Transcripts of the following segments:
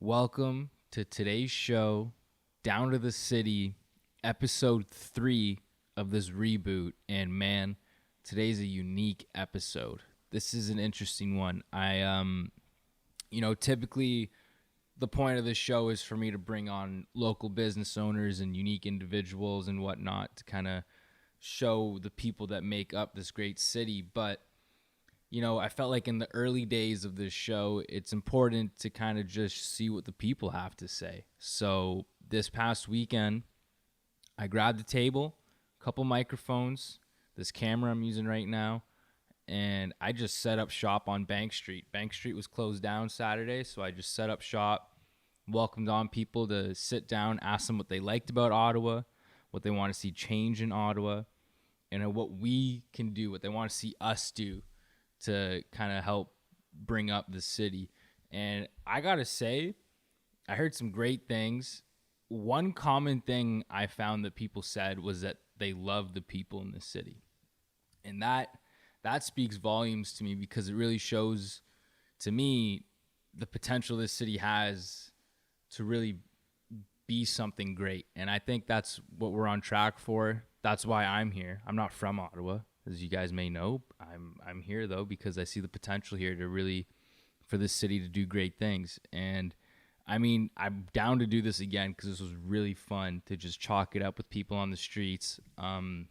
Welcome to today's show, Down to the City, episode 3 of this reboot. And man, today's a unique episode. This is an interesting one. Typically the point of this show is for me to bring on local business owners and unique individuals and whatnot to kind of show the people that make up this great city. But I felt like in the early days of this show, it's important to kind of just see what the people have to say. So this past weekend, I grabbed a table, a couple microphones, this camera I'm using right now, and I just set up shop on Bank Street. Bank Street was closed down Saturday, so I just set up shop, welcomed on people to sit down, ask them what they liked about Ottawa, what they want to see change in Ottawa, and what we can do, what they want to see us do to kind of help bring up the city. And I gotta say, I heard some great things. One common thing I found that people said was that they love the people in the city. And that speaks volumes to me, because it really shows to me the potential this city has to really be something great. And I think that's what we're on track for. That's why I'm here. I'm not from Ottawa, as you guys may know. I'm here though because I see the potential here to really, for this city to do great things. And I mean, I'm down to do this again because this was really fun to just chalk it up with people on the streets. I'm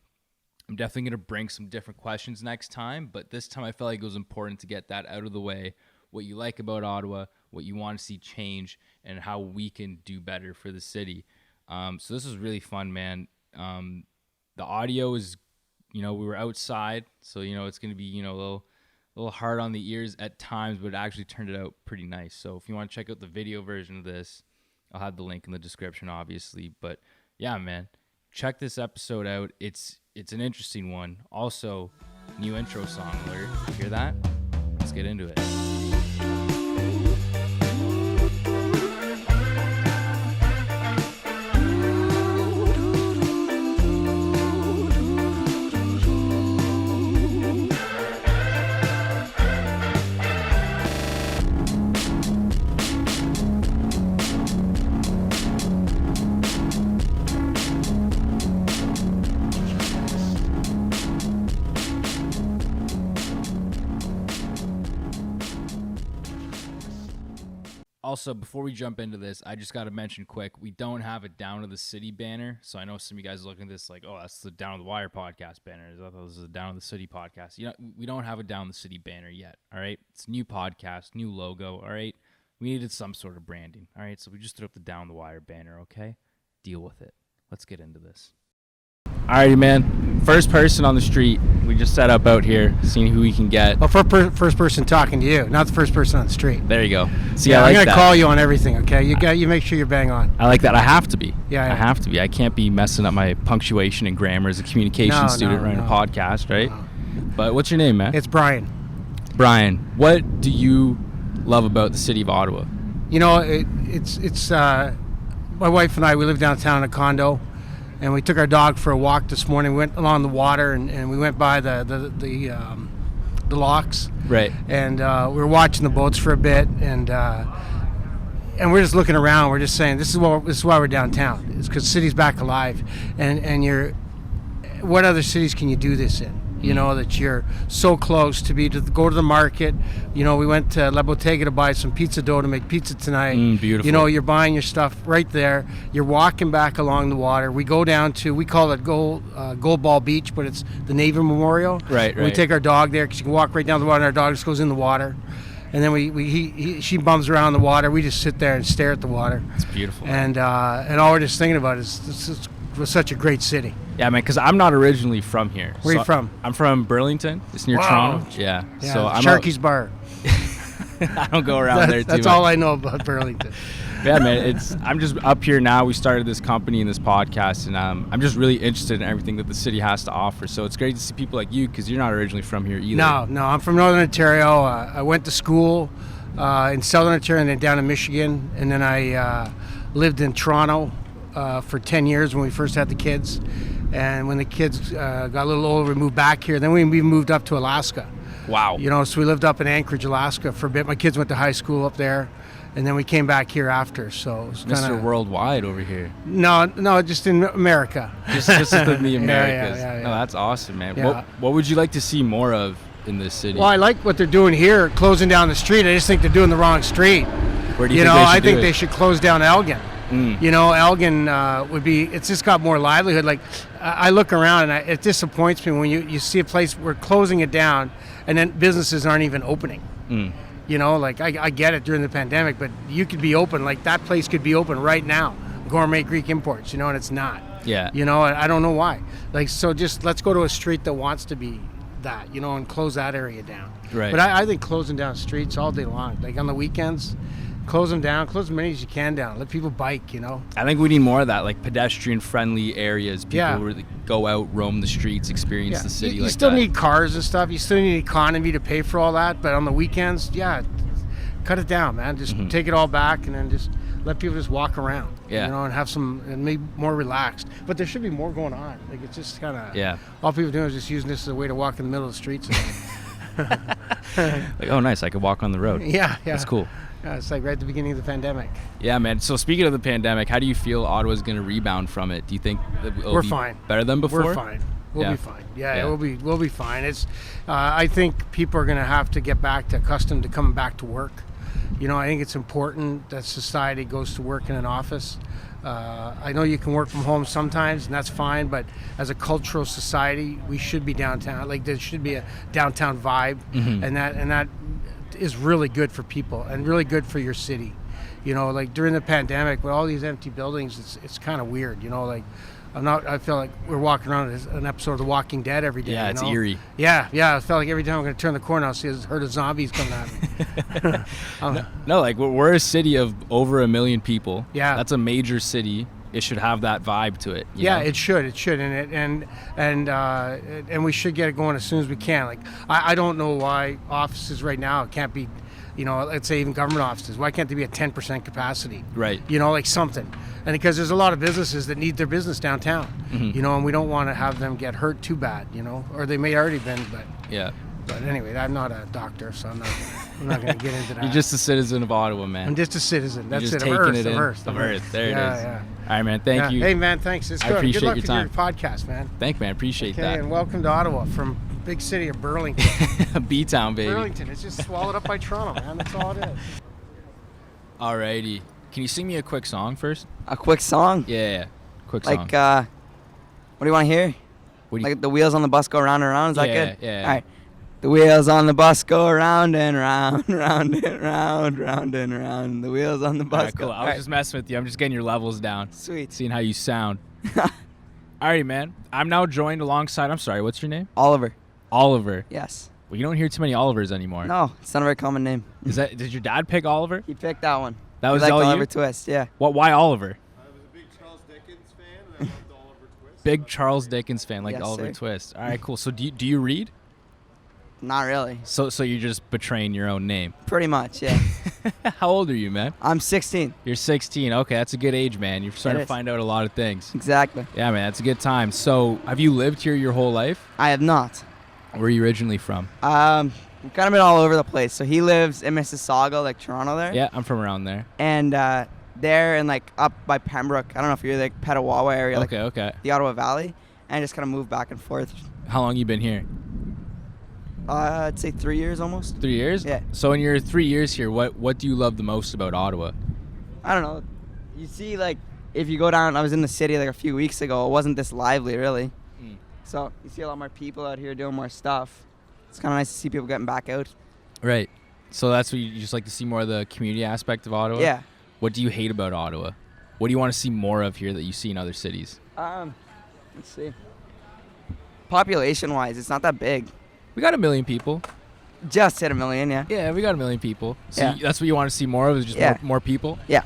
definitely going to bring some different questions next time, but this time I felt like it was important to get that out of the way. What you like about Ottawa, what you want to see change, and how we can do better for the city. So this was really fun, man. The audio is, we were outside, so, it's going to be, a little hard on the ears at times, but it actually turned it out pretty nice. So if you want to check out the video version of this, I'll have the link in the description, obviously. But yeah, man, check this episode out. It's an interesting one. Also, new intro song alert. You hear that? Let's get into it. Also, before we jump into this, I just got to mention quick, we don't have a Down to the City banner. So I know some of you guys are looking at this like, oh, that's the Down to the Wire podcast banner. I thought this was a Down to the City podcast. We don't have a Down the City banner yet, all right? It's a new podcast, new logo, all right? We needed some sort of branding, all right? So we just threw up the Down the Wire banner, okay? Deal with it. Let's get into this. Alrighty, man. First person on the street. We just set up out here, seeing who we can get. Well, first person talking to you, not the first person on the street. There you go. See, I'm gonna call you on everything. Okay, you make sure you're bang on. I like that. I have to be. Yeah. I have to be. I can't be messing up my punctuation and grammar as a communication student running a podcast, right? No. But what's your name, man? It's Brian. Brian, what do you love about the city of Ottawa? It's my wife and I. We live downtown in a condo. And we took our dog for a walk this morning. We went along the water and we went by the locks. Right. And we were watching the boats for a bit, and we're just looking around. We're just saying, this is why we're downtown. It's because the city's back alive. And what other cities can you do this in? That you're so close to go to the market. We went to La Bottega to buy some pizza dough to make pizza tonight. Beautiful. You're buying your stuff right there. You're walking back along the water. We go down to, we call it Gold Ball Beach, but it's the Navy Memorial. Right. We take our dog there because you can walk right down the water, and our dog just goes in the water. And then she bums around the water. We just sit there and stare at the water. It's beautiful. And all we're just thinking about is this is such a great city. Yeah, man, because I'm not originally from here. Where are you from? I'm from Burlington. It's near Toronto. Yeah. So I'm Sharky's Bar. I don't go around there too That's much. all I know about Burlington. Yeah, man, I'm just up here now. We started this company and this podcast, and I'm just really interested in everything that the city has to offer. So it's great to see people like you, because you're not originally from here either. No, I'm from Northern Ontario. I went to school in Southern Ontario and then down in Michigan, and then I lived in Toronto for 10 years when we first had the kids. And when the kids got a little older, we moved back here. Then we moved up to Alaska. Wow. So we lived up in Anchorage, Alaska for a bit. My kids went to high school up there. and then we came back here after. So it was Mr. kinda, Worldwide over here. no, just in America. Just within the Americas. yeah. No, that's awesome, man. Yeah. What would you like to see more of in this city? Well, I like what they're doing here, closing down the street. I just think they're doing the wrong street. Where do you think they should I do think it? they should close down Elgin. Elgin would be. It's just got more livelihood. Like I look around and it disappoints me when you see a place we're closing it down, and then businesses aren't even opening. Like I get it during the pandemic, but you could be open. Like that place could be open right now, Gourmet Greek Imports. And it's not. Yeah. I don't know why. Like so, just let's go to a street that wants to be that. And close that area down. Right. But I think closing down streets all day long, like on the weekends. Close them down. Close as many as you can down. Let people bike, I think we need more of that, like pedestrian-friendly areas. People Yeah. really go out, roam the streets, experience the city You like still that. need cars and stuff. You still need economy to pay for all that. But on the weekends, cut it down, man. Just take it all back and then just let people just walk around. Yeah. And have some, and maybe more relaxed. But there should be more going on. Like it's just kind of, all people doing is just using this as a way to walk in the middle of the streets. Like, oh, nice, I could walk on the road. Yeah. That's cool. Yeah, it's like right at the beginning of the pandemic. Yeah, man. So speaking of the pandemic, how do you feel Ottawa's going to rebound from it? Do you think that it'll We're be fine. better than before? We're fine. We'll Yeah. be fine. Yeah, Yeah. we'll be fine. It's I think people are going to have to get back to accustomed to coming back to work. I think it's important that society goes to work in an office. I know you can work from home sometimes, and that's fine. But as a cultural society, we should be downtown. Like there should be a downtown vibe, and that is really good for people and really good for your city. Like during the pandemic with all these empty buildings, it's kind of weird. Like I feel like we're walking around as an episode of The Walking Dead every day. Yeah, it's eerie. Yeah. I felt like every time I'm going to turn the corner, I'll see a herd of zombies coming at me. No, like we're a city of over 1 million people. Yeah. That's a major city. It should have that vibe to it. You know? It should, and we should get it going as soon as we can. Like I don't know why offices right now can't be, let's say even government offices. Why can't they be at 10% capacity? Right. Like something, and because there's a lot of businesses that need their business downtown. And we don't want to have them get hurt too bad. Or they may already been, but. Yeah. But anyway, I'm not a doctor, so I'm not going to get into that. You're just a citizen of Ottawa, man. I'm just a citizen. That's You're just it. taking Of it in. Earth. Of Earth. There it is. Yeah. All right, man. Thank you. Hey, man, thanks. It's I good. appreciate Good luck your with time. your podcast, man. Thank, man. Appreciate Okay, and welcome to Ottawa from big city of Burlington. that. B-Town, baby. Burlington. It's just swallowed up by Toronto, man. That's all it is. Alrighty. Can you sing me a quick song first? A quick song? Yeah. Quick song. Like, what do you want to hear? What do you- Like the wheels on the bus go round and round? Is that good? Yeah. All right. The wheels on the bus go round and round, round and round, round and round. The wheels on the bus All right, go. cool. I was just messing with you. I'm just getting your levels down. Sweet. Seeing how you sound. Alrighty, man. I'm now joined alongside, I'm sorry, what's your name? Oliver. Oliver. Yes. Well, you don't hear too many Olivers anymore. No, it's not a very common name. Did your dad pick Oliver? He picked that one. That He was liked all Oliver you? Twist, yeah. Why Oliver? I was a big Charles Dickens fan, and I loved Oliver Twist. Big Charles Dickens fan, like Yes, Oliver sir. Twist. All right, cool. So do you read? Not really. So you're just betraying your own name. Pretty much, yeah. How old are you, man? I'm 16. You're 16. Okay, that's a good age, man. You're starting It to is. find out a lot of things. Exactly. Yeah, man, that's a good time. So have you lived here your whole life? I have not. Where are you originally from? We've kind of been all over the place. So he lives in Mississauga, like Toronto there. Yeah, I'm from around there. And there and like up by Pembroke. I don't know if you're like Petawawa area, like Okay. the Ottawa Valley. And I just kind of moved back and forth. How long you been here? I'd say 3 years almost. 3 years? Yeah. So in your 3 years here, what do you love the most about Ottawa? I don't know. You see, like, if you go down, I was in the city like a few weeks ago. It wasn't this lively, really. So you see a lot more people out here doing more stuff. It's kind of nice to see people getting back out. Right. So that's what you just like to see more of the community aspect of Ottawa? Yeah. What do you hate about Ottawa? What do you want to see more of here that you see in other cities? Let's see. Population-wise, it's not that big. We got 1 million people. Just hit 1 million, yeah. Yeah, we got 1 million people. So Yeah. that's what you want to see more of is just Yeah. more people? Yeah,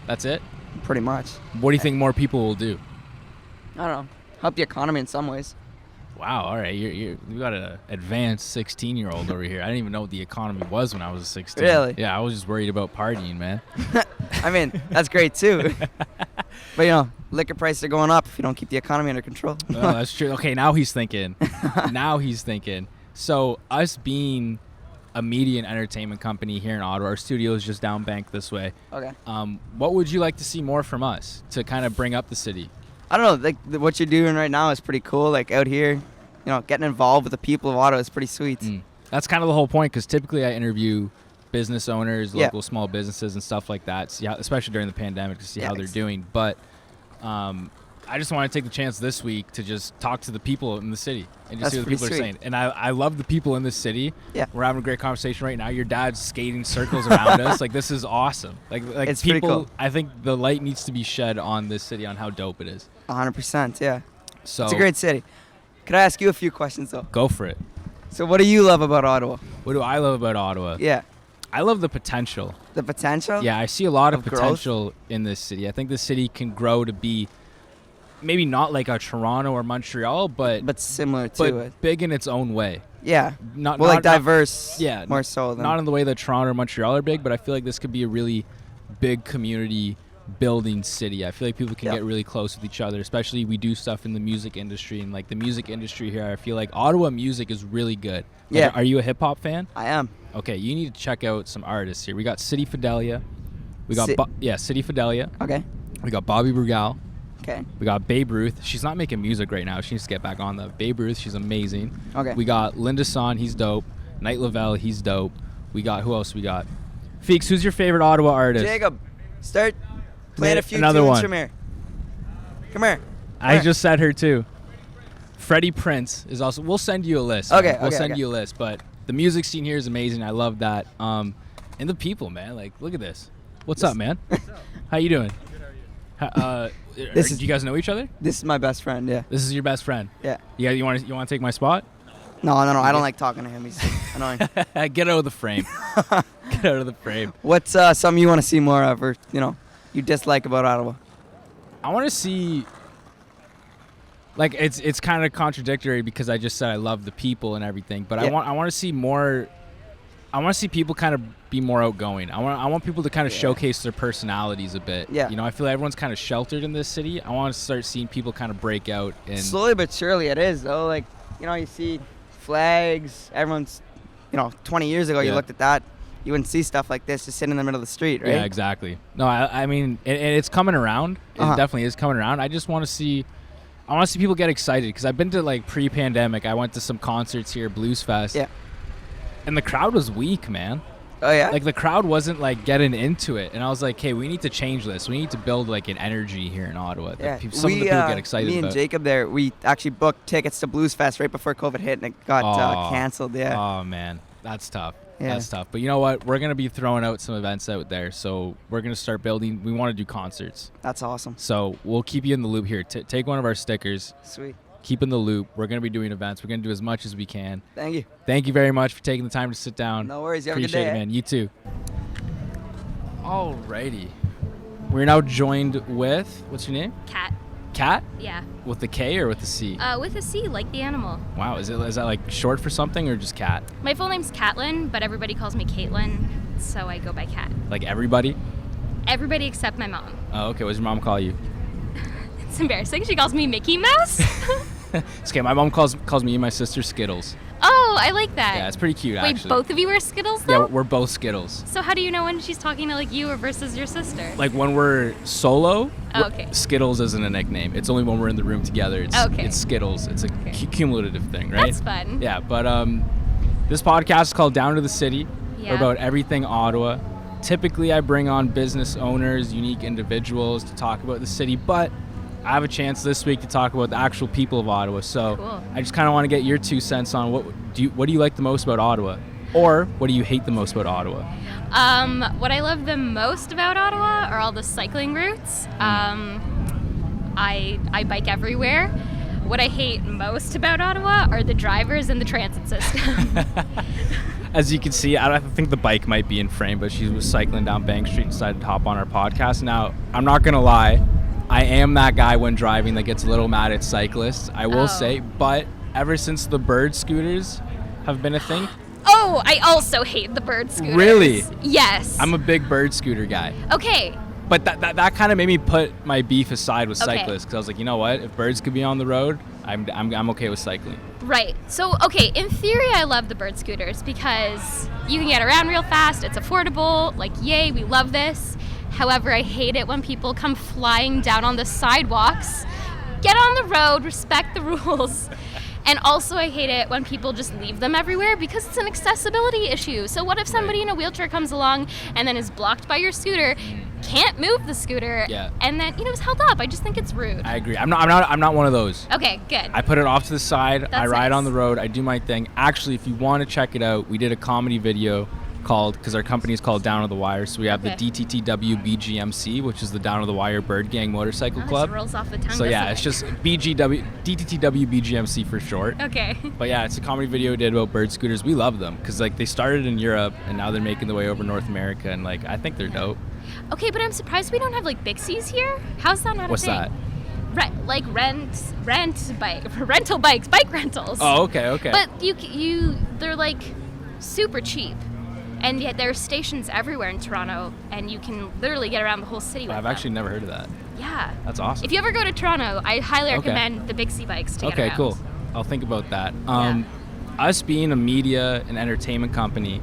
That's it? pretty much. What do you think more people will do? I don't know. Help the economy in some ways. Wow, all right. You got an advanced 16-year-old over here. I didn't even know what the economy was when I was 16. Really? Yeah, I was just worried about partying, man. I mean, that's great too. But, you know, liquor prices are going up if you don't keep the economy under control. Oh, that's true. Okay, now he's thinking. So us being a media and entertainment company here in Ottawa. Our studio is just down bank this way. Okay. What would you like to see more from us to kind of bring up the city? I don't know. Like what you're doing right now is pretty cool. Like out here, getting involved with the people of Ottawa is pretty sweet. That's kind of the whole point, because typically I interview business owners, local small businesses and stuff like that, especially during the pandemic, to see how they're doing. But I just want to take the chance this week to just talk to the people in the city and just see what the people are saying. And I love the people in this city. Yeah. We're having a great conversation right now. Your dad's skating circles around us. Like, this is awesome. Like it's people, pretty cool. I think the light needs to be shed on this city on how dope it is. 100%, yeah. So it's a great city. Could I ask you a few questions, though? Go for it. So what do you love about Ottawa? What do I love about Ottawa? Yeah. I love the potential. The potential? Yeah, I see a lot of growth? potential in this city. I think the city can grow to be maybe not like a Toronto or Montreal, but similar to it. Big in its own way. Yeah. Not diverse. Yeah. More so than not in the way that Toronto or Montreal are big, but I feel like this could be a really big community building city. I feel like people can get really close with each other, especially we do stuff in the music industry, and like the music industry here, I feel like Ottawa music is really good. Like, are you a hip hop fan? I am. Okay, you need to check out some artists here. We got City Fidelia. We got City Fidelia. Okay. We got Bobby Brugal. Okay. We got Babe Ruth. She's not making music right now. She needs to get back on that. Babe Ruth, she's amazing. Okay. We got Linda Son, he's dope. Knight Lavelle, he's dope. We got, who else we got? Feeks, who's your favorite Ottawa artist? Jacob, start playing a few another tunes one. from here. Come here. I just said her too. Freddie Prince is also, we'll send you a list. Okay. We'll send you a list, but the music scene here is amazing. I love that. And the people, man, like, look at this. What's up, man? How you doing? Good, how are you? Do you guys know each other? This is my best friend, yeah. This is your best friend? Yeah. Yeah, you want to take my spot? No, I don't like talking to him. He's annoying. Get out of the frame. Get out of the frame. What's something you want to see more of, or, you dislike about Ottawa? I want to see, like, it's kind of contradictory because I just said I love the people and everything, but I want to see more. I want to see people kind of be more outgoing. I want people to kind of showcase their personalities a bit. Yeah. I feel like everyone's kind of sheltered in this city. I want to start seeing people kind of break out. And slowly but surely it is, though. Like, you see flags. Everyone's, 20 years ago you looked at that. You wouldn't see stuff like this just sitting in the middle of the street, right? Yeah, exactly. No, I mean, it's coming around. It definitely is coming around. I just want to see people get excited, because I've been to, like, pre-pandemic. I went to some concerts here, Blues Fest. Yeah. And the crowd was weak, man. Oh, yeah? Like, the crowd wasn't, like, getting into it. And I was like, hey, we need to change this. We need to build, like, an energy here in Ottawa that some of the people get excited about. Me and Jacob there, we actually booked tickets to Blues Fest right before COVID hit, and it got canceled, yeah. Oh, man. That's tough. Yeah. That's tough. But you know what? We're going to be throwing out some events out there. So we're going to start building. We want to do concerts. That's awesome. So we'll keep you in the loop here. Take one of our stickers. Sweet. Keep in the loop. We're going to be doing events. We're going to do as much as we can. Thank you. Thank you very much for taking the time to sit down. No worries. You have Appreciate a good day. It, man. You too. Alrighty. We're now joined with, what's your name? Cat. Cat? Yeah. With the K or with the C? With a C, like the animal. Wow. Is that like short for something or just Cat? My full name's Catlin, but everybody calls me Caitlin, so I go by Cat. Like everybody? Everybody except my mom. Oh, okay. What does your mom call you? It's embarrassing. She calls me Mickey Mouse. It's okay. My mom calls me and my sister Skittles. Oh, I like that. Yeah, it's pretty cute, actually. Wait, both of you are Skittles, though? Yeah, we're both Skittles. So how do you know when she's talking to, like, you or versus your sister? Like, when we're solo, okay. Skittles isn't a nickname. It's only when we're in the room together. It's Skittles. It's a cumulative thing, right? That's fun. Yeah, but this podcast is called Down to the City. Yeah. We're about everything Ottawa. Typically, I bring on business owners, unique individuals to talk about the city, but I have a chance this week to talk about the actual people of Ottawa. So cool. I just kind of want to get your 2 cents on what do you like the most about Ottawa, or what do you hate the most about Ottawa? What I love the most about Ottawa are all the cycling routes. I bike everywhere. What I hate most about Ottawa are the drivers and the transit system. As you can see, I think the bike might be in frame, but she was cycling down Bank Street and decided to hop on our podcast. Now, I'm not going to lie. I am that guy when driving that gets a little mad at cyclists, I will say. But ever since the bird scooters have been a thing. Oh, I also hate the bird scooters. Really? Yes. I'm a big bird scooter guy. Okay. But that kind of made me put my beef aside with cyclists, because I was like, you know what? If birds could be on the road, I'm okay with cycling. Right. So, okay, in theory, I love the bird scooters because you can get around real fast. It's affordable. Like, yay, we love this. However, I hate it when people come flying down on the sidewalks. Get on the road, respect the rules. And also, I hate it when people just leave them everywhere because it's an accessibility issue. So what if somebody in a wheelchair comes along and then is blocked by your scooter, can't move the scooter, and then is held up? I just think it's rude. I agree. I'm not one of those. Okay, good. I put it off to the side. That's I ride nice. on the road. I do my thing. Actually, if you want to check it out, we did a comedy video called, because our company is called Down to the Wire. So we have the DTTW BGMC, which is the Down to the Wire Bird Gang Motorcycle Club. It rolls off the tongue. So yeah, it's just DTTW BGMC for short. Okay. But yeah, it's a comedy video we did about bird scooters. We love them because like they started in Europe and now they're making their way over North America, and like I think they're dope. Okay, but I'm surprised we don't have like Bixies here. How's that not What's a thing? that? Rental bikes, bike rentals. Oh, okay. But they're like super cheap, and yet there are stations everywhere in Toronto, and you can literally get around the whole city with I've them. actually never heard of that. Yeah. That's awesome. If you ever go to Toronto, I highly recommend the Bixie bikes to get around. Okay, cool. I'll think about that. Us being a media and entertainment company,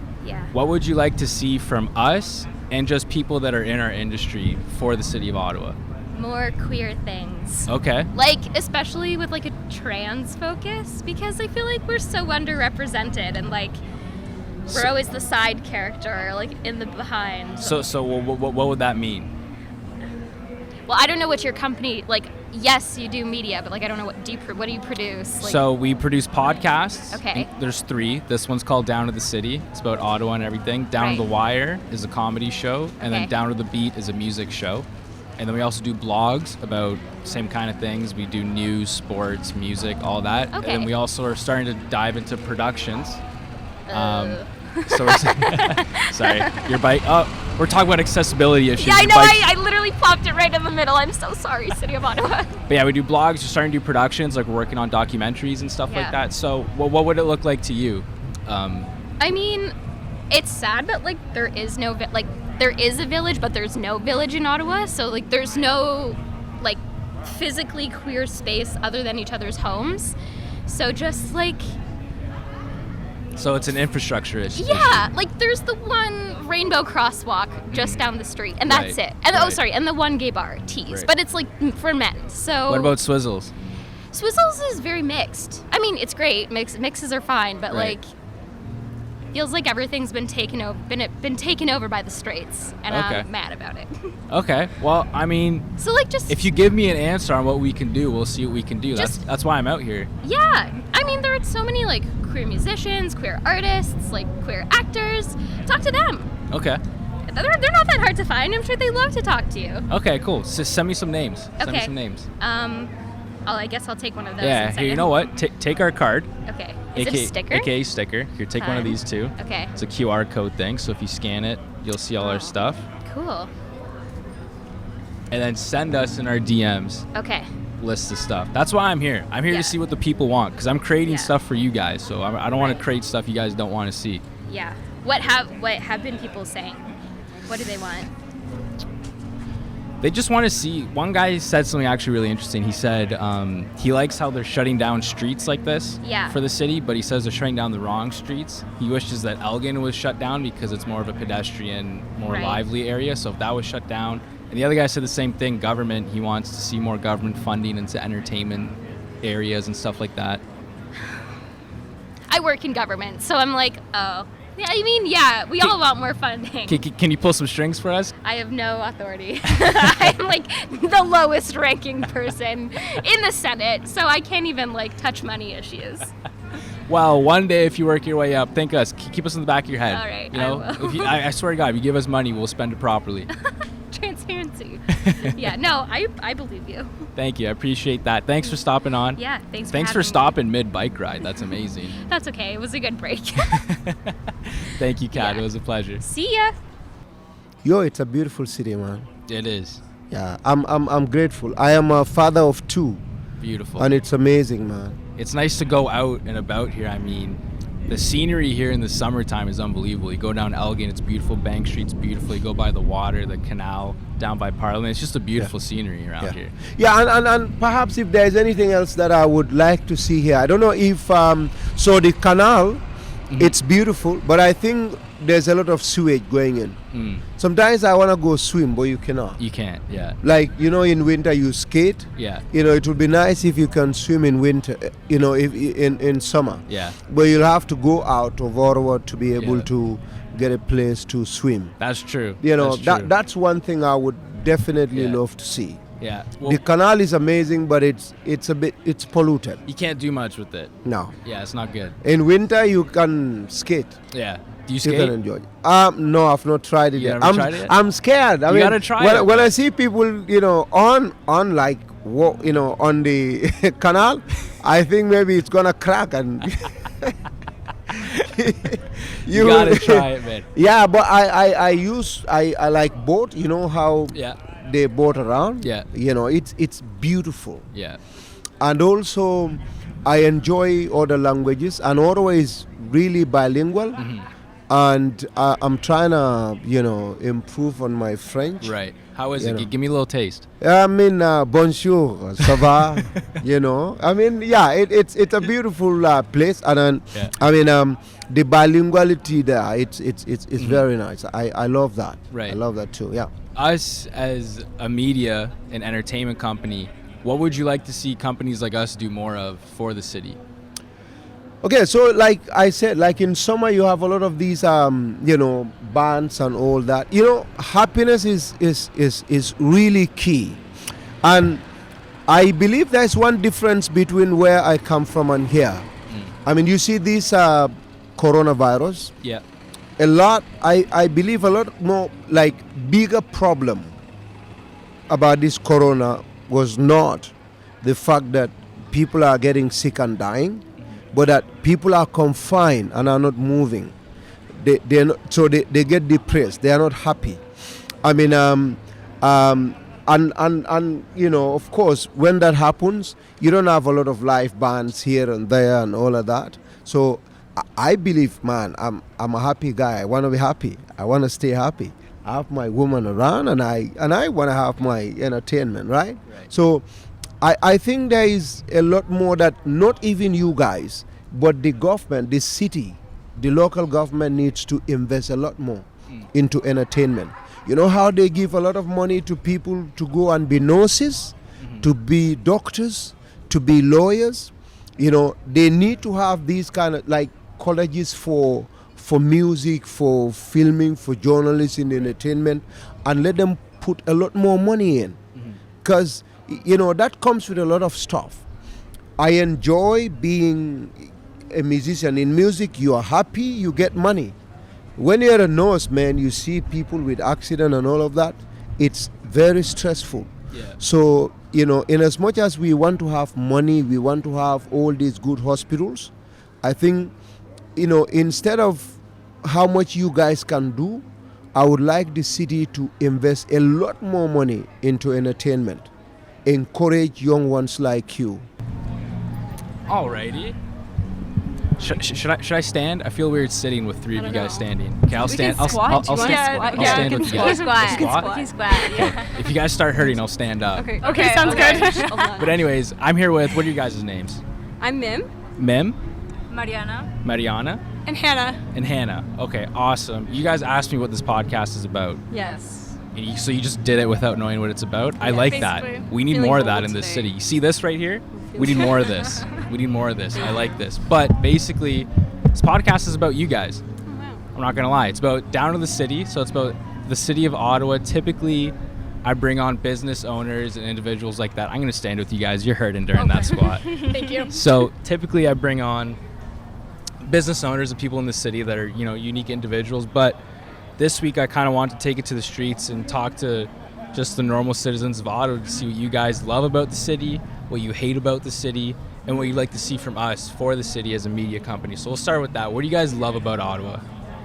what would you like to see from us and just people that are in our industry for the city of Ottawa? More queer things. Okay. Like, especially with like a trans focus, because I feel like we're so underrepresented, and like we're always the side character, like in the behind. So what would that mean? Well, I don't know what your company, like, yes, you do media, but like I don't know what do you produce? Like, So we produce podcasts. Okay. There's 3. This one's called Down to the City. It's about Ottawa and everything. Down to the Wire is a comedy show, and then Down to the Beat is a music show. And then we also do blogs about same kind of things. We do news, sports, music, all that. Okay. And we also are starting to dive into productions. So we're sorry, your bike. Oh, we're talking about accessibility issues. yeah, I Your know. bike's- I literally plopped it right in the middle. I'm so sorry, City of Ottawa. But yeah, we do blogs. We're starting to do productions, like we're working on documentaries and stuff like that. So what would it look like to you? I mean, it's sad, but like there is no there is a village, but there's no village in Ottawa. So like there's no like physically queer space other than each other's homes. So just like So it's an infrastructure issue. yeah, like there's the one rainbow crosswalk just down the street, and that's it. And and the one gay bar, Tees, but it's like for men. So what about Swizzles? Swizzles is very mixed. I mean, it's great. Mixes are fine, but like feels like everything's been taken over by the straights, and I'm mad about it. Okay. Well, I mean, So like just if you give me an answer on what we can do, we'll see what we can do. That's why I'm out here. yeah, I mean there are so many like queer musicians, queer artists, like queer actors. Talk to them. Okay. They're not that hard to find. I'm sure they love to talk to you. Okay, cool. So send me some names. Send me Okay. some names. I guess I'll take one of those. Yeah. and Here, send you it. know what? Take our card. Okay. Is it a sticker? AKA sticker. Here, take one of Fun. these too. Okay. It's a QR code thing, so if you scan it, you'll see all our stuff. Cool. And then send us in our DMs Okay. lists of stuff. That's why I'm here. I'm here to see what the people want, because I'm creating stuff for you guys. So I don't want to create stuff you guys don't want to see. Yeah. What have been people saying? What do they want? They just want to see. One guy said something actually really interesting. He said he likes how they're shutting down streets like this for the city, but he says they're shutting down the wrong streets. He wishes that Elgin was shut down because it's more of a pedestrian, more lively area. So if that was shut down. And the other guy said the same thing. Government, he wants to see more government funding into entertainment areas and stuff like that. I work in government, so I'm like, oh. Yeah, I mean, yeah, we all want more funding. Can you pull some strings for us? I have no authority. I'm like the lowest ranking person in the Senate, so I can't even like touch money issues. Well, one day if you work your way up, think us. Keep us in the back of your head. All right, you know, I will. I swear to God, if you give us money, we'll spend it properly. Transparency. Yeah, no, I believe you. Thank you. I appreciate that. Thanks for stopping on. Yeah, thanks for having me. stopping mid-bike ride. That's amazing. That's okay. It was a good break. Thank you, Kat. Yeah. It was a pleasure. See ya. Yo, it's a beautiful city, man. It is. Yeah, I'm grateful. I am a father of 2. Beautiful. And it's amazing, man. It's nice to go out and about here. I mean, The scenery here in the summertime is unbelievable. You go down Elgin, it's beautiful. Bank Street's beautiful. You go by the water, the canal down by Parliament. It's just a beautiful scenery around here. Yeah, and perhaps if there's anything else that I would like to see here, I don't know if so the canal, it's beautiful, but I think there's a lot of sewage going in. Sometimes I want to go swim, but you cannot. You can't, yeah. Like, in winter you skate. Yeah. It would be nice if you can swim in winter, if in summer. Yeah. But you'll have to go out of Ottawa to be able to get a place to swim. That's true. That's one thing I would definitely love to see. Yeah. The canal is amazing, but it's polluted. You can't do much with it. No. Yeah, it's not good. In winter you can skate. Yeah. Do you You skate? can enjoy it. No, I've not tried it yet. Never tried it yet? I'm scared. You gotta try it. When I see people, on like on the canal, I think maybe it's gonna crack and you gotta try it, man. Yeah, but I like boat. You know how they boat around. Yeah. It's beautiful. Yeah. And also, I enjoy other languages, and Ottawa is really bilingual. And I'm trying to, improve on my French. Right. How is it? Give me a little taste. I mean, bonjour, ça va, it's a beautiful place, and then, the bilinguality there, it's very nice. I love that. Right. I love that too. Yeah. Us as a media and entertainment company, what would you like to see companies like us do more of for the city? Okay, so like I said, like in summer you have a lot of these bands and all that. Happiness is really key. And I believe there's one difference between where I come from and here. I mean, you see this coronavirus. Yeah. I believe a lot more, like, bigger problem about this corona was not the fact that people are getting sick and dying, but that people are confined and are not moving. They get depressed. They are not happy. I mean, and of course, when that happens, you don't have a lot of live bands here and there and all of that. So I believe, man, I'm a happy guy. I want to be happy. I want to stay happy. I have my woman around, and I want to have my entertainment, right? So I think there is a lot more that not even you guys, but the government, the city, the local government needs to invest a lot more into entertainment. You know how they give a lot of money to people to go and be nurses, to be doctors, to be lawyers. They need to have these kind of like colleges for music, for filming, for journalism, entertainment, and let them put a lot more money in. Because that comes with a lot of stuff. I enjoy being a musician. In music, you are happy, you get money. When you're a nurse, man, you see people with accident and all of that. It's very stressful. Yeah. So, in as much as we want to have money, we want to have all these good hospitals, I think, instead of how much you guys can do, I would like the city to invest a lot more money into entertainment. Encourage young ones like you. Alrighty. Should I stand? I feel weird sitting with three of you guys standing. Okay, I'll stand. I'll stand with you guys. Squat. Okay. If you guys start hurting, I'll stand up. Okay, sounds good. But anyways, I'm here with, what are your guys' names? I'm Mim. Mim? Mariana. And Hannah. Okay, awesome. You guys asked me what this podcast is about. Yes. So you just did it without knowing what it's about? I like that. We need more of that in this city. You see this right here? We need more of this. I like this. But basically, this podcast is about you guys. Oh, wow. I'm not going to lie. It's about down to the city. So it's about the city of Ottawa. Typically, I bring on business owners and individuals like that. I'm going to stand with you guys. You're hurting during that squat. Thank you. So typically, I bring on business owners and people in the city that are, unique individuals. But this week, I kind of want to take it to the streets and talk to just the normal citizens of Ottawa to see what you guys love about the city, what you hate about the city, and what you'd like to see from us for the city as a media company. So we'll start with that. What do you guys love about Ottawa?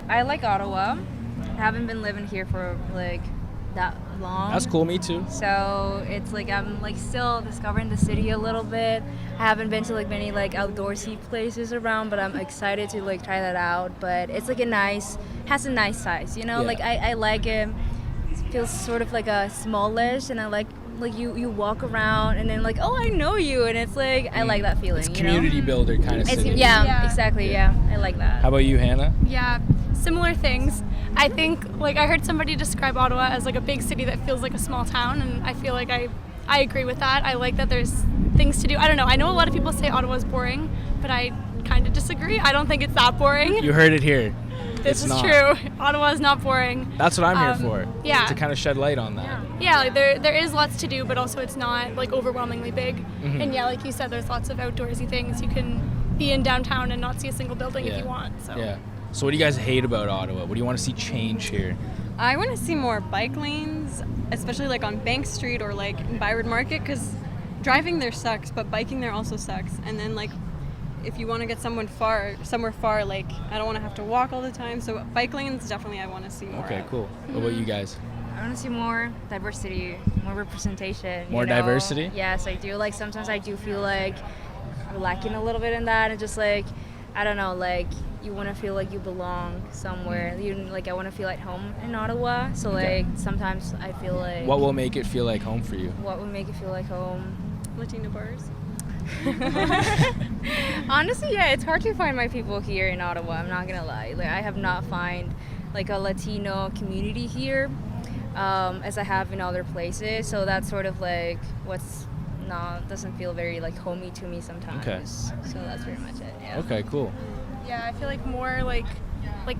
I like Ottawa. I haven't been living here for long. That's cool. Me too. So it's like I'm like still discovering the city a little bit. I haven't been to like many like outdoorsy places around, but I'm excited to like try that out. But it's like has a nice size, you know. Yeah. Like I like it. It feels sort of like a smallish, and I like you walk around and then like, oh, I know you, and it's like I like that feeling. It's you community know? builder kind of It's, city. yeah, exactly. Yeah, I like that. How about you, Hannah? Yeah, similar things. I think, like, I heard somebody describe Ottawa as like a big city that feels like a small town, and I feel like I agree with that. I like that there's things to do. I don't know. I know a lot of people say Ottawa's boring, but I kind of disagree. I don't think it's that boring. You heard it here. This It's is not. true. Ottawa is not boring. That's what I'm here for. Yeah. To kind of shed light on that. Yeah, like there is lots to do, but also it's not like overwhelmingly big. Mhm. And yeah, like you said, there's lots of outdoorsy things. You can be in downtown and not see a single building if you want. So. Yeah. So what do you guys hate about Ottawa? What do you want to see change here? I want to see more bike lanes, especially like on Bank Street or like in Byward Market, because driving there sucks, but biking there also sucks. And then like if you want to get somewhere far, like I don't want to have to walk all the time. So bike lanes, definitely I want to see more. Okay, of. cool. What about you guys? I want to see more diversity, more representation. More you know? diversity? Yes, I do. Like sometimes I do feel like we're lacking a little bit in that, and just like I don't know, like you want to feel like you belong somewhere. You like I want to feel at home in Ottawa. So Okay. like sometimes I feel like What will make it feel like home for you? what would make it feel like home? Latino bars. Honestly, yeah, it's hard to find my people here in Ottawa. I'm not gonna lie. Like I have not find like a Latino community here, as I have in other places. So that's sort of like doesn't feel very like homey to me sometimes. Okay. So that's pretty much it. Yeah. Okay, cool. Yeah, I feel like more like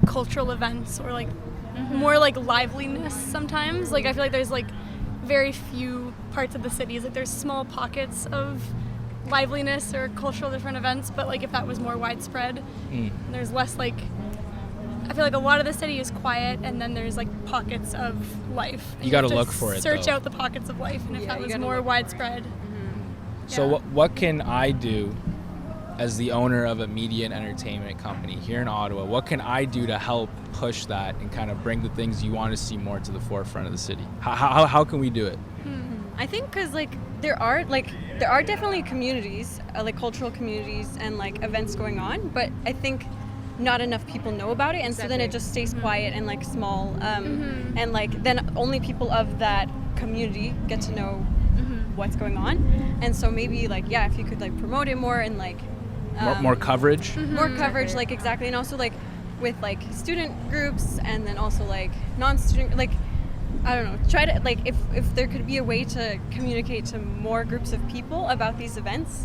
cultural events or like more like liveliness sometimes. Like I feel like there's like very few parts of the cities. Like there's small pockets of liveliness or cultural different events, but like if that was more widespread, there's less like I feel like a lot of the city is quiet, and then there's like pockets of life. And You gotta have to look for it, Search though. out the pockets of life, and if Yeah, that you was gotta more look. widespread. So Yeah. what can I do as the owner of a media and entertainment company here in Ottawa? What can I do to help push that and kind of bring the things you want to see more to the forefront of the city? How can we do it? I think because there are definitely communities, like cultural communities and like events going on, but I think not enough people know about it, and so then it just stays quiet and like small, and like then only people of that community get to know what's going on, and so maybe like if you could like promote it more and like More coverage? more coverage, like exactly, and also like with like student groups and then also like non-student, like I don't know, try to like if there could be a way to communicate to more groups of people about these events,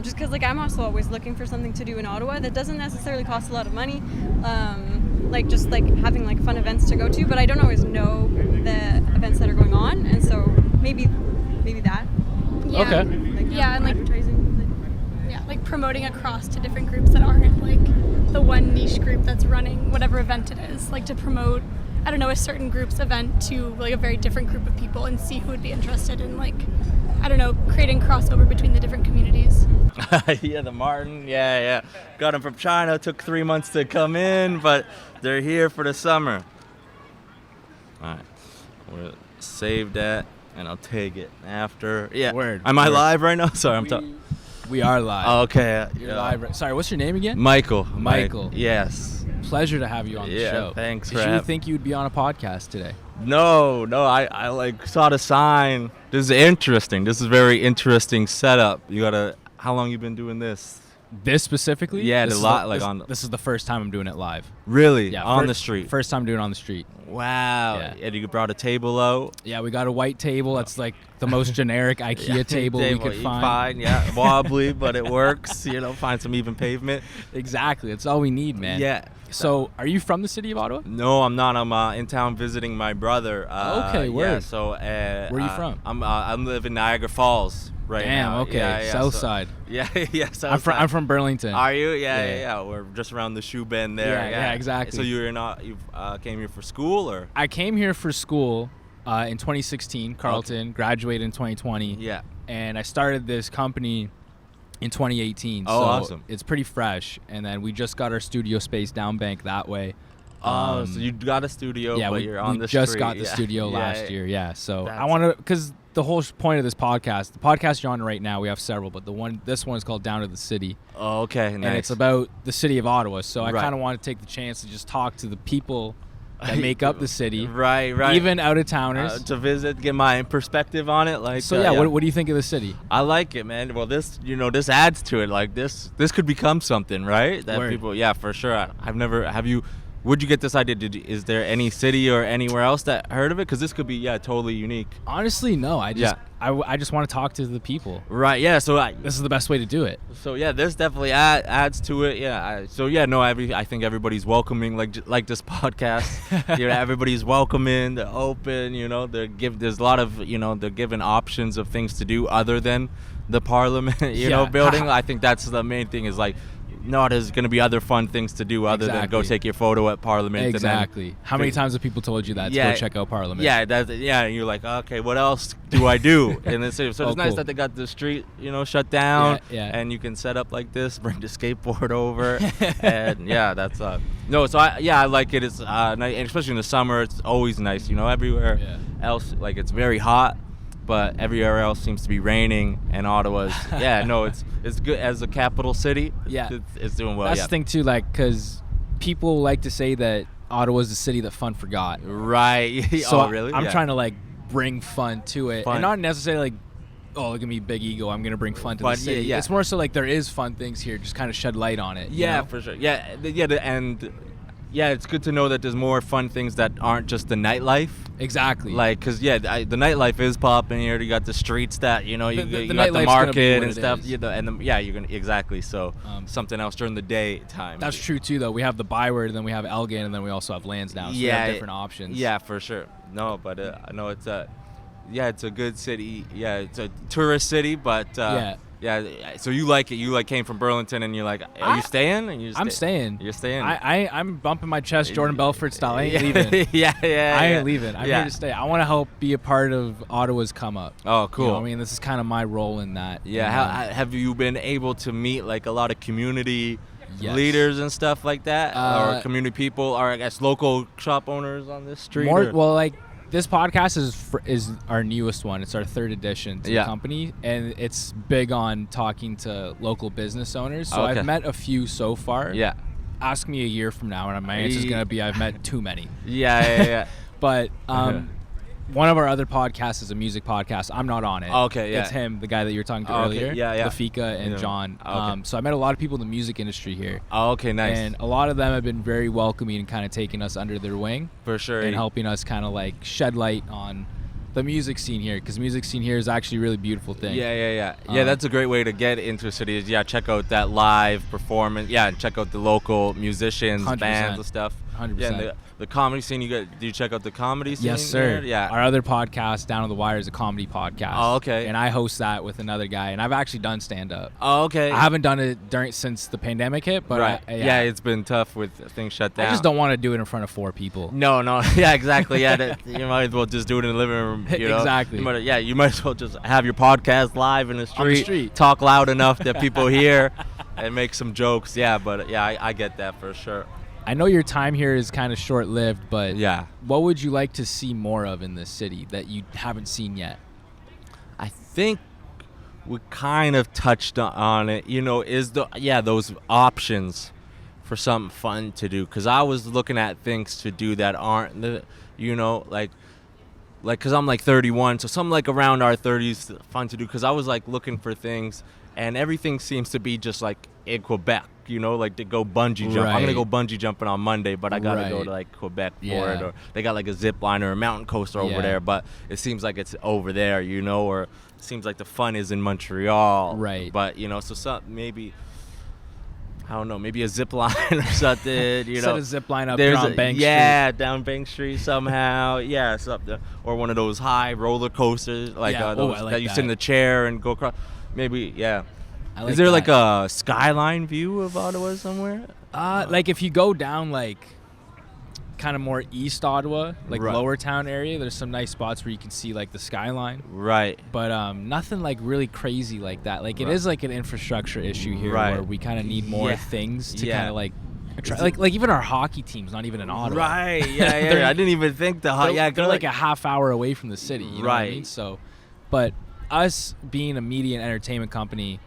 just because like I'm also always looking for something to do in Ottawa that doesn't necessarily cost a lot of money, like just like having like fun events to go to, but I don't always know the events that are going on, and so maybe that. Yeah. Okay. Like, Yeah, and, like, advertising. Yeah, like promoting across to different groups that aren't like the one niche group that's running whatever event it is. Like to promote, I don't know, a certain group's event to like a very different group of people and see who would be interested in like, I don't know, creating crossover between the different communities. Yeah, the Martin. Yeah. Got them from China. Took 3 months to come in, but they're here for the summer. All right. We'll save that, and I'll take it after. Yeah. Word. Am I Word. live right now? Sorry, I'm talking. We are live. Okay. You're live. Sorry, what's your name again? Michael. Michael. Yes. Pleasure to have you on the Yeah, show. thanks Did for you having- think you'd be on a podcast today? No. I like saw the sign. This is interesting. This is very interesting setup. How long you been doing this? This specifically? Yeah, this the is lot, like, on- This is the first time I'm doing it live. Really? Yeah, On fir- the street. First time doing it on the street. Wow. Yeah. And you brought a table out. Yeah, we got a white table. That's like the most generic IKEA table we could you find. Yeah, wobbly, but it works. Find some even pavement. Exactly. That's all we need, man. Yeah. So, are you from the city of Ottawa? No, I'm not. I'm in town visiting my brother. Okay, Yeah, word. so Where are you from? I live in Niagara Falls right Damn, now. okay. Yeah, South so- side. Yeah, yeah. South I'm side. from Burlington. Are you? Yeah, Yeah. yeah. We're just around the shoe bend there. Yeah, exactly. So you came here for school, or? I came here for school in 2016, Carleton, graduated in 2020. Yeah. And I started this company in 2018. Oh, so awesome. It's pretty fresh. And then we just got our studio space down bank that way. So you got a studio, Yeah, but we you're on the just street. got the Yeah. studio Yeah, last year. Yeah, so I That's- want to, because the whole point of this podcast, the podcast you're on right now, we have several, but this one is called Down to the City. Oh, okay, nice. And it's about the city of Ottawa. So I Right. kind of want to take the chance to just talk to the people that make up the city, right, even out of towners. to visit, get my perspective on it. Like, So what do you think of the city? I like it, man. Well, this adds to it. Like this could become something, right? That Word. people, yeah, for sure. I've never. Have you? Where'd you get this idea? Is there any city or anywhere else that heard of it? Because this could be totally unique. Honestly, no. I just want to talk to the people. Right. Yeah. So this is the best way to do it. So yeah, this definitely adds to it. Yeah. I think everybody's welcoming, like this podcast. Everybody's welcoming. They're open. There's a lot of they're giving options of things to do other than the Parliament. Building. I think that's the main thing. Is like, no, there's going to be other fun things to do other than go take your photo at Parliament. Exactly. And then, how many times have people told you that to go check out Parliament? Yeah, and you're like, okay, what else do I do in the city? So it's nice cool. that they got the street, shut down, yeah. and you can set up like this, bring the skateboard over, and that's no. So I like it. It's nice, and especially in the summer, it's always nice. Everywhere else, like it's very hot. But everywhere else seems to be raining, and Ottawa's it's good as a capital city. Yeah, it's doing well. That's the thing too, like, because people like to say that Ottawa's the city that fun forgot. Right. So really? I'm trying to like bring fun to it, and not necessarily like, oh, look at me, big ego, I'm gonna bring fun to the city. Yeah. It's more so like there is fun things here, just kind of shed light on it. Yeah, for sure. Yeah, it's good to know that there's more fun things that aren't just the nightlife. Exactly. Like, because, the nightlife is popping here. You got the streets that, you got the nightlife's market and stuff. Is. You're going to, exactly. So, something else during the daytime. That's true, too, though. We have the Byward, and then we have Elgin, and then we also have Lansdowne. So we have different options. Yeah, for sure. No, but I know it's it's a good city. Yeah, it's a tourist city, but yeah. So you like it? You came from Burlington, and you're like, are you staying? I'm staying. You're staying. I'm bumping my chest, Jordan Belfort style. I ain't leaving. I ain't leaving. I'm here to stay. I want to help be a part of Ottawa's come up. Oh, cool. This is kind of my role in that. Yeah. Have you been able to meet like a lot of community leaders and stuff like that, or community people, or I guess local shop owners on this street? This podcast is our newest one. It's our third edition to the company, and it's big on talking to local business owners. So I've met a few so far. Yeah. Ask me a year from now, and my answer is going to be I've met too many. Yeah. But one of our other podcasts is a music podcast. I'm not on it. Okay, yeah. It's him, the guy that you were talking to earlier. Yeah. Lafika and John. So I met a lot of people in the music industry here. Oh, okay, nice. And a lot of them have been very welcoming and kind of taking us under their wing. For sure. And helping us kind of like shed light on the music scene here, because music scene here is actually a really beautiful thing. Yeah, that's a great way to get into a city is check out that live performance. Yeah, and check out the local musicians, 100%. bands and stuff. 100%. Yeah, and the comedy scene, do you check out the comedy scene? Yes, sir. Here? Yeah. Our other podcast, Down to the Wire, is a comedy podcast. Oh, okay. And I host that with another guy, and I've actually done stand-up. Oh, okay. I haven't done it since the pandemic hit, but right. It's been tough with things shut down. I just don't want to do it in front of 4 people. No. Yeah, exactly. Yeah, you might as well just do it in the living room. Exactly. You might as well just have your podcast live in the street. On the street. Talk loud enough that people hear, and make some jokes. Yeah, but I get that for sure. I know your time here is kind of short-lived, but what would you like to see more of in this city that you haven't seen yet? I think we kind of touched on it. Is those options for something fun to do? Because I was looking at things to do that aren't because I'm like 31, so something like around our 30s fun to do. Because I was like looking for things, and everything seems to be just like in Quebec. Like to go bungee jump. Right. I'm gonna go bungee jumping on Monday, but I gotta go to like Quebec for it. Or they got like a zip line or a mountain coaster over there, but it seems like it's over there, or it seems like the fun is in Montreal. Right. But so maybe, I don't know, maybe a zip line or something. Set a zip line up down Bank Street. Yeah, down Bank Street somehow. Something, or one of those high roller coasters, that you sit in the chair and go across. Maybe, Is there like a skyline view of Ottawa somewhere? Like if you go down like kind of more east Ottawa, like Lower Town area, there's some nice spots where you can see like the skyline. Right. But nothing like really crazy like that. Like it is like an infrastructure issue here where we kind of need more things to kind of like Like even our hockey team's not even in Ottawa. Right. Yeah. I didn't even think they're like a half hour away from the city. You know what I mean? So, but us being a media and entertainment company,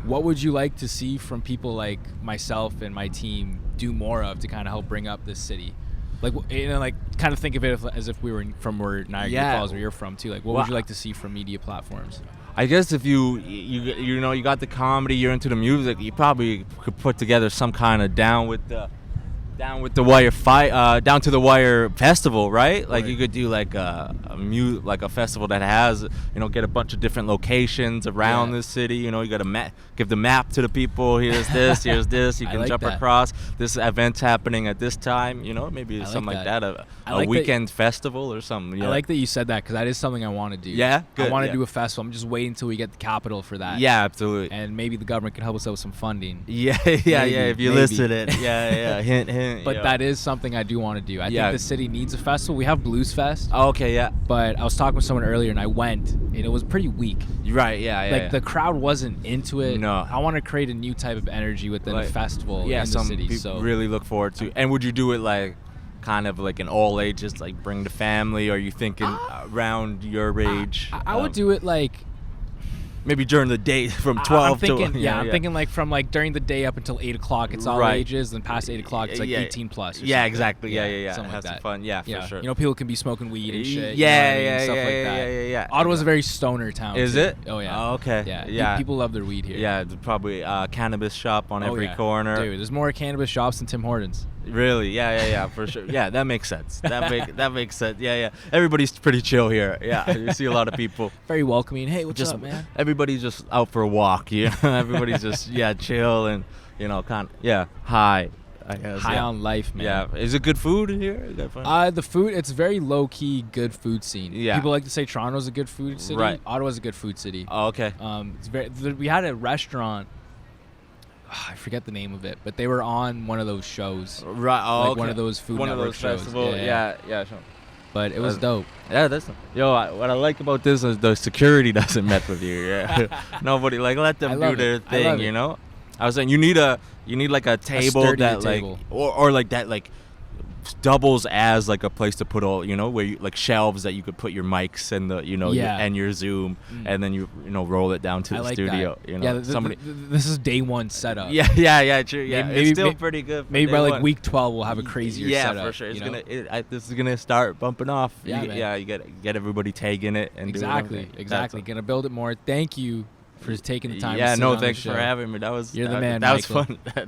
what would you like to see from people like myself and my team do more of to kind of help bring up this city? Like, like kind of think of it as if we were from where Niagara Falls, where you're from too. Like, what would you like to see from media platforms? I guess if you got the comedy, you're into the music, you probably could put together some kind of down with the wire fight, down to the wire festival, right? Like you could do like a festival that has, get a bunch of different locations around the city. You got to give the map to the people. Here's this, here's this. You can like jump across. This event's happening at this time. Maybe something like that. A weekend festival or something. I like that you said that because that is something I want to do. Yeah, good. I want to do a festival. I'm just waiting until we get the capital for that. Yeah, absolutely. And maybe the government can help us out with some funding. Yeah. If you listed it. Yeah. Hint. But that is something I do want to do. I think the city needs a festival. We have Blues Fest. Oh, okay, yeah. But I was talking with someone earlier, and I went, and it was pretty weak. Right, yeah. The crowd wasn't into it. No. I want to create a new type of energy within a festival in the city. People really look forward to. And would you do it like kind of like an all ages, like bring the family, or are you thinking around your age? I would do it like maybe during the day from 12 I'm thinking, to... I'm thinking like from like during the day up until 8 o'clock, it's all ages, and past 8 o'clock, it's like 18 plus. Yeah, exactly. Yeah. Something Have like some fun. Yeah, for sure. People can be smoking weed and shit. Stuff like that. Yeah. Ottawa's a very stoner town. Is too. it? Oh, yeah. Oh, okay. Yeah. People love their weed here. Yeah, there's probably a cannabis shop on every corner. Dude, there's more cannabis shops than Tim Hortons. Really? Yeah, for sure. Yeah, that makes sense. That makes sense. Yeah. Everybody's pretty chill here. Yeah, you see a lot of people. Very welcoming. Hey, what's up, man? Everybody's just out for a walk. Everybody's just chill and high. I guess, high on life, man. Yeah. Is it good food here? The food, it's very low key good food scene. Yeah. People like to say Toronto's a good food city. Right. Ottawa's a good food city. Oh, okay. We had a restaurant. I forget the name of it, but they were on one of those shows. Right. Oh, okay. One of those food network network shows. Festival. Yeah. Sure. But it was dope. Yeah, what I like about this is the security doesn't mess with you. Yeah. Nobody let them do their thing. I was saying you need like a table that table. or like that doubles as like a place to put all where you like shelves that you could put your mics and the and your Zoom and then you roll it down to the studio. That. This is day one setup. Yeah, true. Yeah, maybe, it's still pretty good. Maybe by like week 12 we'll have a crazier setup. Yeah, for sure. This is gonna start bumping off. You get everybody tagging it and exactly. Gonna build it more. Thank you for taking the time. Thanks for having me. You're the man. That was fun. That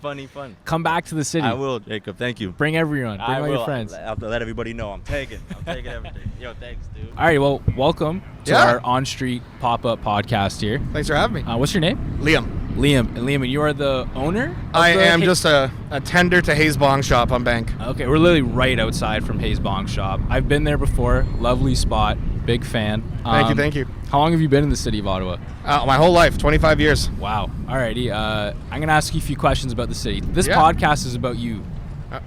was fun. Come back to the city. I will, Jacob. Thank you. Bring everyone. Bring all your friends. I'll have to let everybody know I'm taking everything. Thanks, dude. All right, well, welcome to our on-street pop-up podcast here. Thanks for having me. What's your name? Liam. And you are the owner? I am just a tender to Hayes Bong Shop on Bank. Okay, we're literally right outside from Hayes Bong Shop. I've been there before. Lovely spot. Big fan. Thank you. How long have you been in the city of Ottawa? My whole life, 25 years. Wow. Alrighty. I'm going to ask you a few questions about the city. This podcast is about you.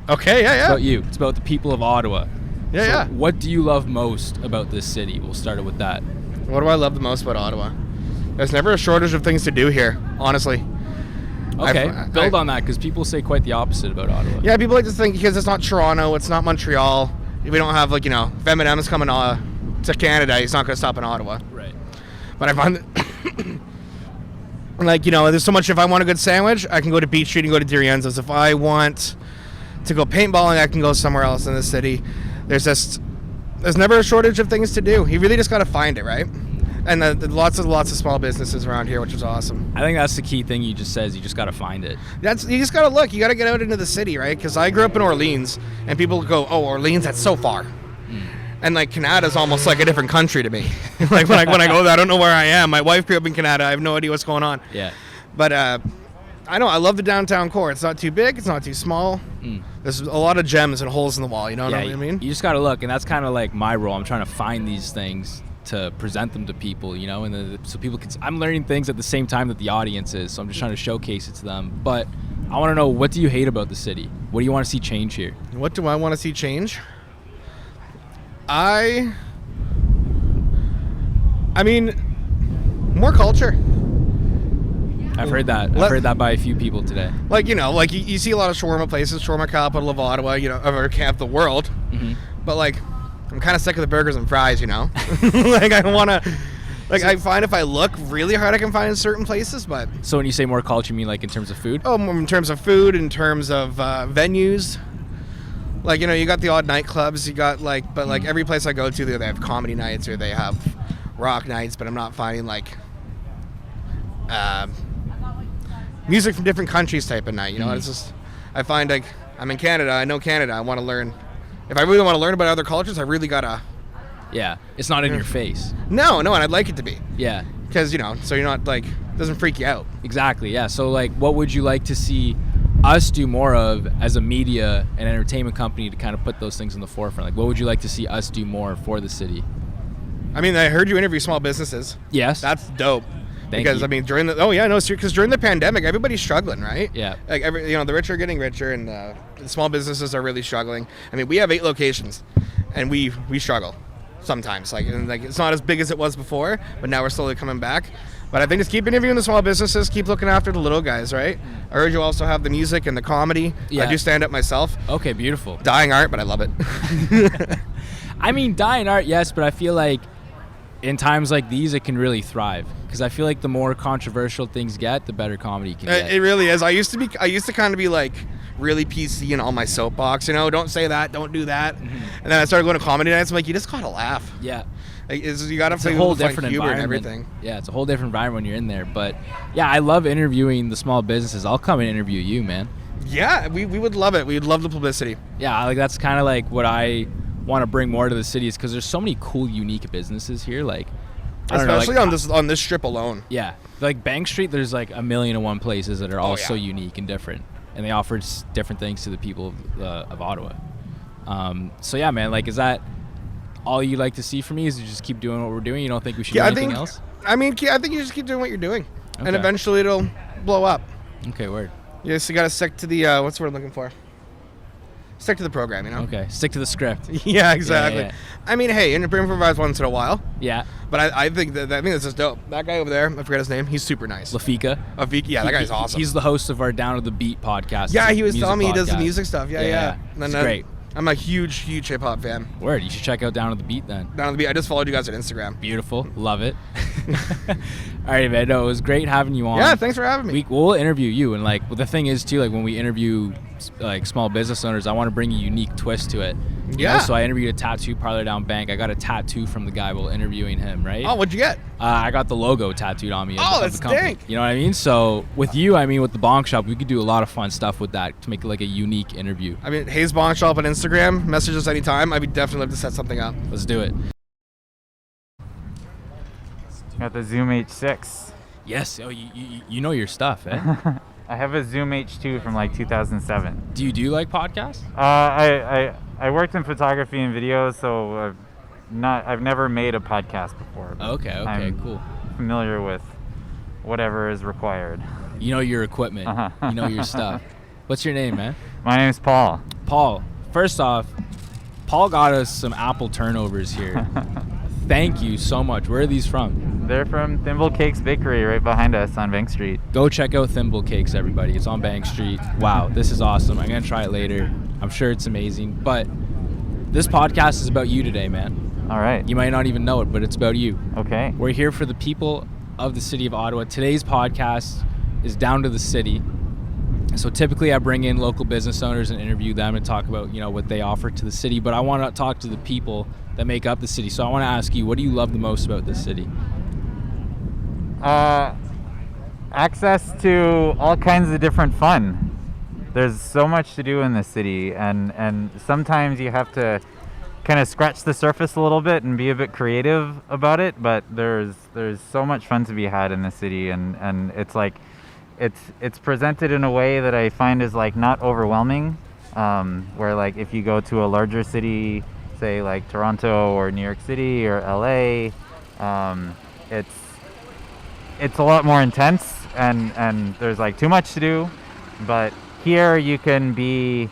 Okay, yeah. It's about you. It's about the people of Ottawa. Yeah. What do you love most about this city? We'll start it with that. What do I love the most about Ottawa? There's never a shortage of things to do here, honestly. Okay, build on that, because people say quite the opposite about Ottawa. Yeah, people like to think because it's not Toronto, it's not Montreal. We don't have if Eminem's coming to Canada, he's not going to stop in Ottawa. Right. But I find there's so much. If I want a good sandwich, I can go to Beach Street and go to Dirienzo's. If I want to go paintballing, I can go somewhere else in the city. There's never a shortage of things to do. You really just got to find it, right? And lots of small businesses around here, which is awesome. I think that's the key thing you just said. You just got to find it. You just got to look. You got to get out into the city, right? Because I grew up in Orleans, and people go, "Oh, Orleans, that's so far." And like Canada's almost like a different country to me. Like when I go there, I don't know where I am. My wife grew up in Canada. I have no idea what's going on. Yeah. But I love the downtown core. It's not too big. It's not too small. There's a lot of gems and holes in the wall. You know what I mean? You just got to look, and that's kind of like my role. I'm trying to find these things to present them to people, and so people can. I'm learning things at the same time that the audience is, so I'm just trying to showcase it to them. But I want to know, what do you hate about the city? What do you want to see change here? What do I want to see change? I mean, more culture. I've heard that. I've heard that by a few people today. Like, you know, like you see a lot of shawarma places, shawarma capital of Ottawa, you know, of the world. Mm-hmm. But like, I'm kind of sick of the burgers and fries, you know. Like I want to, like I find if I look really hard, I can find in certain places. But so when you say more culture, you mean like in terms of food? Oh, in terms of food, in terms of venues. Like, you know, you got the odd nightclubs, you got like, but like every place I go to, they have comedy nights or they have rock nights, but I'm not finding like music from different countries type of night, you know. It's just, I find like, I'm in Canada, I know Canada, I want to learn. If I really want to learn about other cultures, I really gotta. Yeah, it's not in your face. No, and I'd like it to be. Yeah. Because, you know, so you're not like, it doesn't freak you out. Exactly, yeah. So like, what would you like to see us do more of as a media and entertainment company to kind of put those things in the forefront? Like, what would you like to see us do more for the city? I mean, I heard you interview small businesses. Yes. That's dope. Thank because you. I mean, because during the pandemic, everybody's struggling, right? Yeah. Like the rich are getting richer, and the small businesses are really struggling. I mean, we have 8 locations, and we struggle sometimes. Like it's not as big as it was before, but now we're slowly coming back. But I think just keep interviewing the small businesses, keep looking after the little guys, right? I heard you also have the music and the comedy. Yeah. I do stand up myself. Okay, beautiful. Dying art, but I love it. I mean, dying art, yes, but I feel like in times like these, it can really thrive. Because I feel like the more controversial things get, the better comedy can get. It really is. I used to kind of be like really PC and all my soapbox, you know, don't say that, don't do that. Mm-hmm. And then I started going to comedy nights. I'm like, you just gotta laugh. Yeah. Like, you gotta it's play a whole find different humor and environment. everything. Yeah, it's a whole different environment when you're in there. But yeah, I love interviewing the small businesses. I'll come and interview you, man. Yeah, we would love it. We'd love the publicity. Yeah, like that's kind of like what I want to bring more to the city, is because there's so many cool, unique businesses here. Like, especially on this strip alone. Yeah, like Bank Street, there's like 1,000,001 places that are all so unique and different, and they offer different things to the people of Ottawa. So yeah, man, like, is that all you like to see from me? Is to just keep doing what we're doing? You don't think we should do anything else? I mean, I think you just keep doing what you're doing, and eventually it'll blow up. Okay, word. Yes, you gotta stick to the what's the word I'm looking for? Stick to the program, you know? Okay, stick to the script. Yeah, exactly. Yeah. I mean, hey, improvise once in a while. Yeah. But I think this is dope. That guy over there, I forget his name, he's super nice. Lafika. Yeah, that guy's awesome. He's the host of our Down to the Beat podcast. Yeah, he was telling me he does the music stuff. Yeah. It's great. I'm a huge hip-hop fan. Word, you should check out Down to the Beat then. Down to the Beat. I just followed you guys on Instagram. Beautiful. Love it. All right, man. No, it was great having you on. Yeah, thanks for having me. We'll interview you. And, like, the thing is, too, like, when we interview, like, small business owners, I want to bring a unique twist to it. You know? So I interviewed a tattoo parlor down Bank. I got a tattoo from the guy while interviewing him, right? Oh, what'd you get? I got the logo tattooed on me. That's dank. You know what I mean? So with you, with the Bonk Shop, we could do a lot of fun stuff with that to make it like a unique interview. I mean, Hayes Bonk Shop on Instagram. Message us anytime. I'd be definitely love to set something up. Let's do it. Got the Zoom H6. Yes. Oh, you know your stuff, eh? I have a Zoom H2 from like 2007. Do you like podcasts? I worked in photography and video, so I've never made a podcast before. Okay, I'm cool. Familiar with whatever is required. You know your equipment. You know your stuff. What's your name, man? My name's Paul. Paul. First off, Paul got us some apple turnovers here. Thank you so much. Where are these from? They're from Thimble Cakes Bakery right behind us on Bank Street. Go check out Thimble Cakes, everybody. It's on Bank Street. Wow, this is awesome. I'm going to try it later. I'm sure it's amazing. But this podcast is about you today, man. All right. You might not even know it, but it's about you. Okay. We're here for the people of the city of Ottawa. Today's podcast is Down to the City. So typically I bring in local business owners and interview them and talk about, what they offer to the city. But I want to talk to the people that make up the city. So I want to ask you, what do you love the most about this city? Access to all kinds of different fun. There's so much to do in the city, and sometimes you have to kind of scratch the surface a little bit and be a bit creative about it, but there's so much fun to be had in the city, and it's like it's presented in a way that I find is like not overwhelming, where like if you go to a larger city, say like Toronto or New York City or LA, it's a lot more intense, and there's like too much to do. But here you can be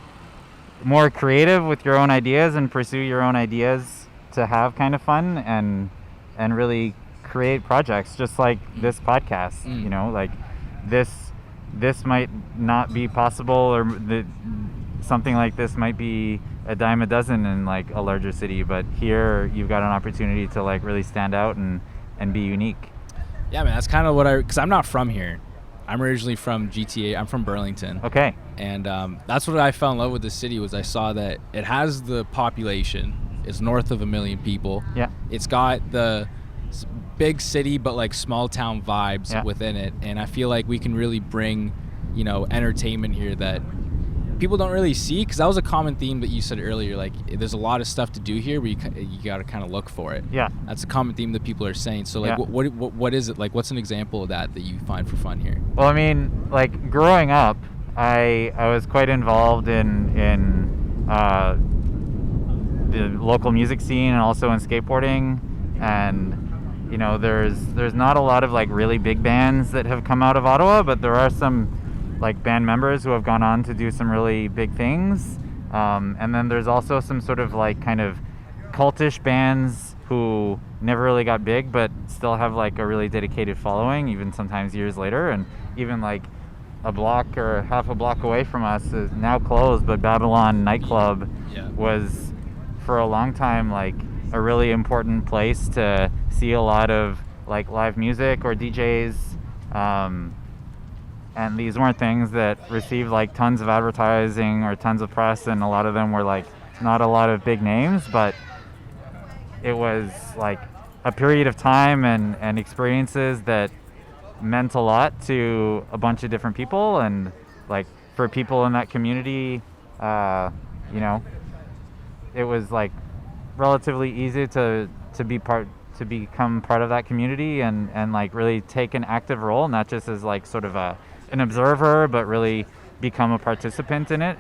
more creative with your own ideas and pursue your own ideas to have kind of fun and really create projects just like this podcast. Like this might not be possible, or something like this might be a dime a dozen in like a larger city, but here you've got an opportunity to like really stand out and be unique. Yeah, man, that's kind of what because I'm not from here. I'm originally from GTA. I'm from Burlington. Okay. And that's what I fell in love with the city, was I saw that it has the population. It's north of 1 million people. Yeah. It's got the big city, but like small town vibes Yeah. within it. And I feel like we can really bring, entertainment here that people don't really see, because that was a common theme that you said earlier. Like, there's a lot of stuff to do here, but you got to kind of look for it. Yeah. That's a common theme that people are saying. So like, Yeah. what is it like? What's an example of that you find for fun here? Well, I mean, like growing up, I was quite involved in the local music scene and also in skateboarding, and there's not a lot of like really big bands that have come out of Ottawa, but there are some like band members who have gone on to do some really big things, and then there's also some sort of like kind of cultish bands who never really got big but still have like a really dedicated following even sometimes years later. And even like a block or half a block away from us is now closed, but Babylon nightclub was for a long time like a really important place to see a lot of like live music or DJs, and these weren't things that received like tons of advertising or tons of press, and a lot of them were like not a lot of big names, but it was like a period of time and experiences that meant a lot to a bunch of different people. And like for people in that community, it was like relatively easy to become part of that community and like really take an active role, not just as like sort of an observer, but really become a participant in it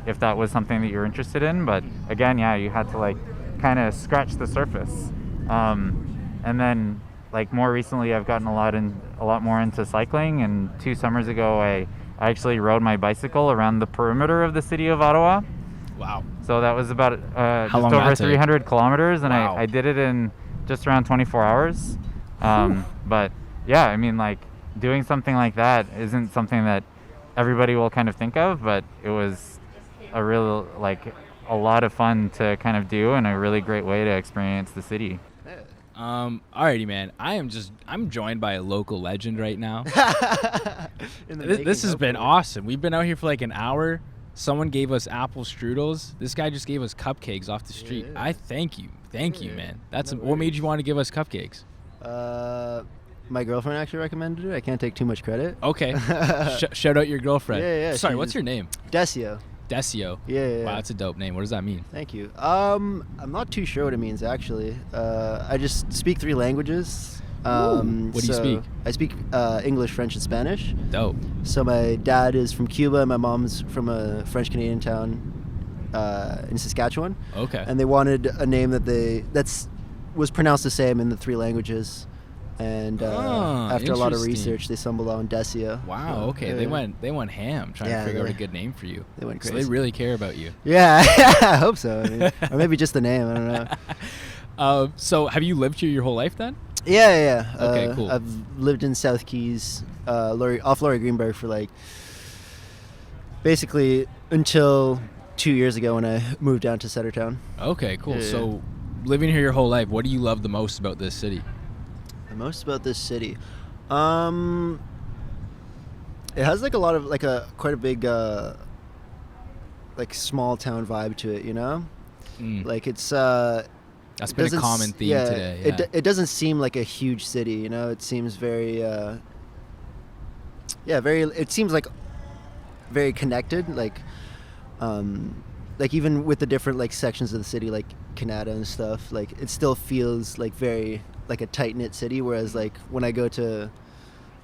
if that was something that you're interested in. But again, you had to like kind of scratch the surface. And then like more recently I've gotten a lot more into cycling, and 2 summers ago I actually rode my bicycle around the perimeter of the city of Ottawa. Wow. So that was about just long over that take? 300 kilometers, and Wow. I did it in just around 24 hours. But yeah, I mean, like doing something like that isn't something that everybody will kind of think of, but it was a real a lot of fun to kind of do, and a really great way to experience the city. Alrighty, man. I'm joined by a local legend right now. This has been awesome. We've been out here for like an hour. Someone gave us apple strudels. This guy just gave us cupcakes off the street. Yeah. I thank you, man. What made you want to give us cupcakes? My girlfriend actually recommended it. I can't take too much credit. Okay. Shout out your girlfriend. Yeah. Sorry, what's your name? Descio. Descio. Yeah. Wow, that's a dope name. What does that mean? Thank you. I'm not too sure what it means actually. I just speak 3 languages. What do you speak? I speak English, French, and Spanish. Dope. So my dad is from Cuba, and my mom's from a French-Canadian town in Saskatchewan. Okay. And they wanted a name that was pronounced the same in the 3 languages. And after a lot of research, they stumbled on Descio. Wow. So, Okay. They went ham trying to figure out a good name for you. They went crazy. So they really care about you. Yeah, I hope so. I mean, or maybe just the name. I don't know. So have you lived here your whole life then? Yeah. Okay, cool. I've lived in South Keys, off Laurie Greenberg for basically until 2 years ago when I moved down to Centertown. Okay, cool. Yeah. So living here your whole life, what do you love the most about this city? The most about this city, it has a lot of quite a big small town vibe to it, it's that's been a common theme today. Yeah. It doesn't seem like a huge city, it seems very it seems very connected, even with the different sections of the city, like Canada and stuff, it still feels very a tight-knit city, whereas when I go to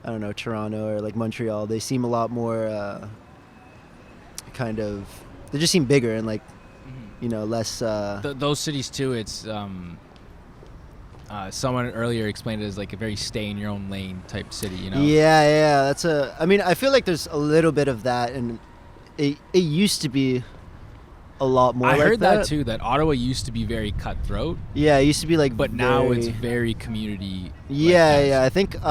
I don't know, Toronto or Montreal, they seem a lot more they just seem bigger and less those cities too. It's someone earlier explained it as a very stay in your own lane type city, Yeah, I feel like there's a little bit of that, and it used to be a lot more. I like heard that too. That Ottawa used to be very cutthroat. Yeah, it used to be like, but now it's very community. Yeah. I think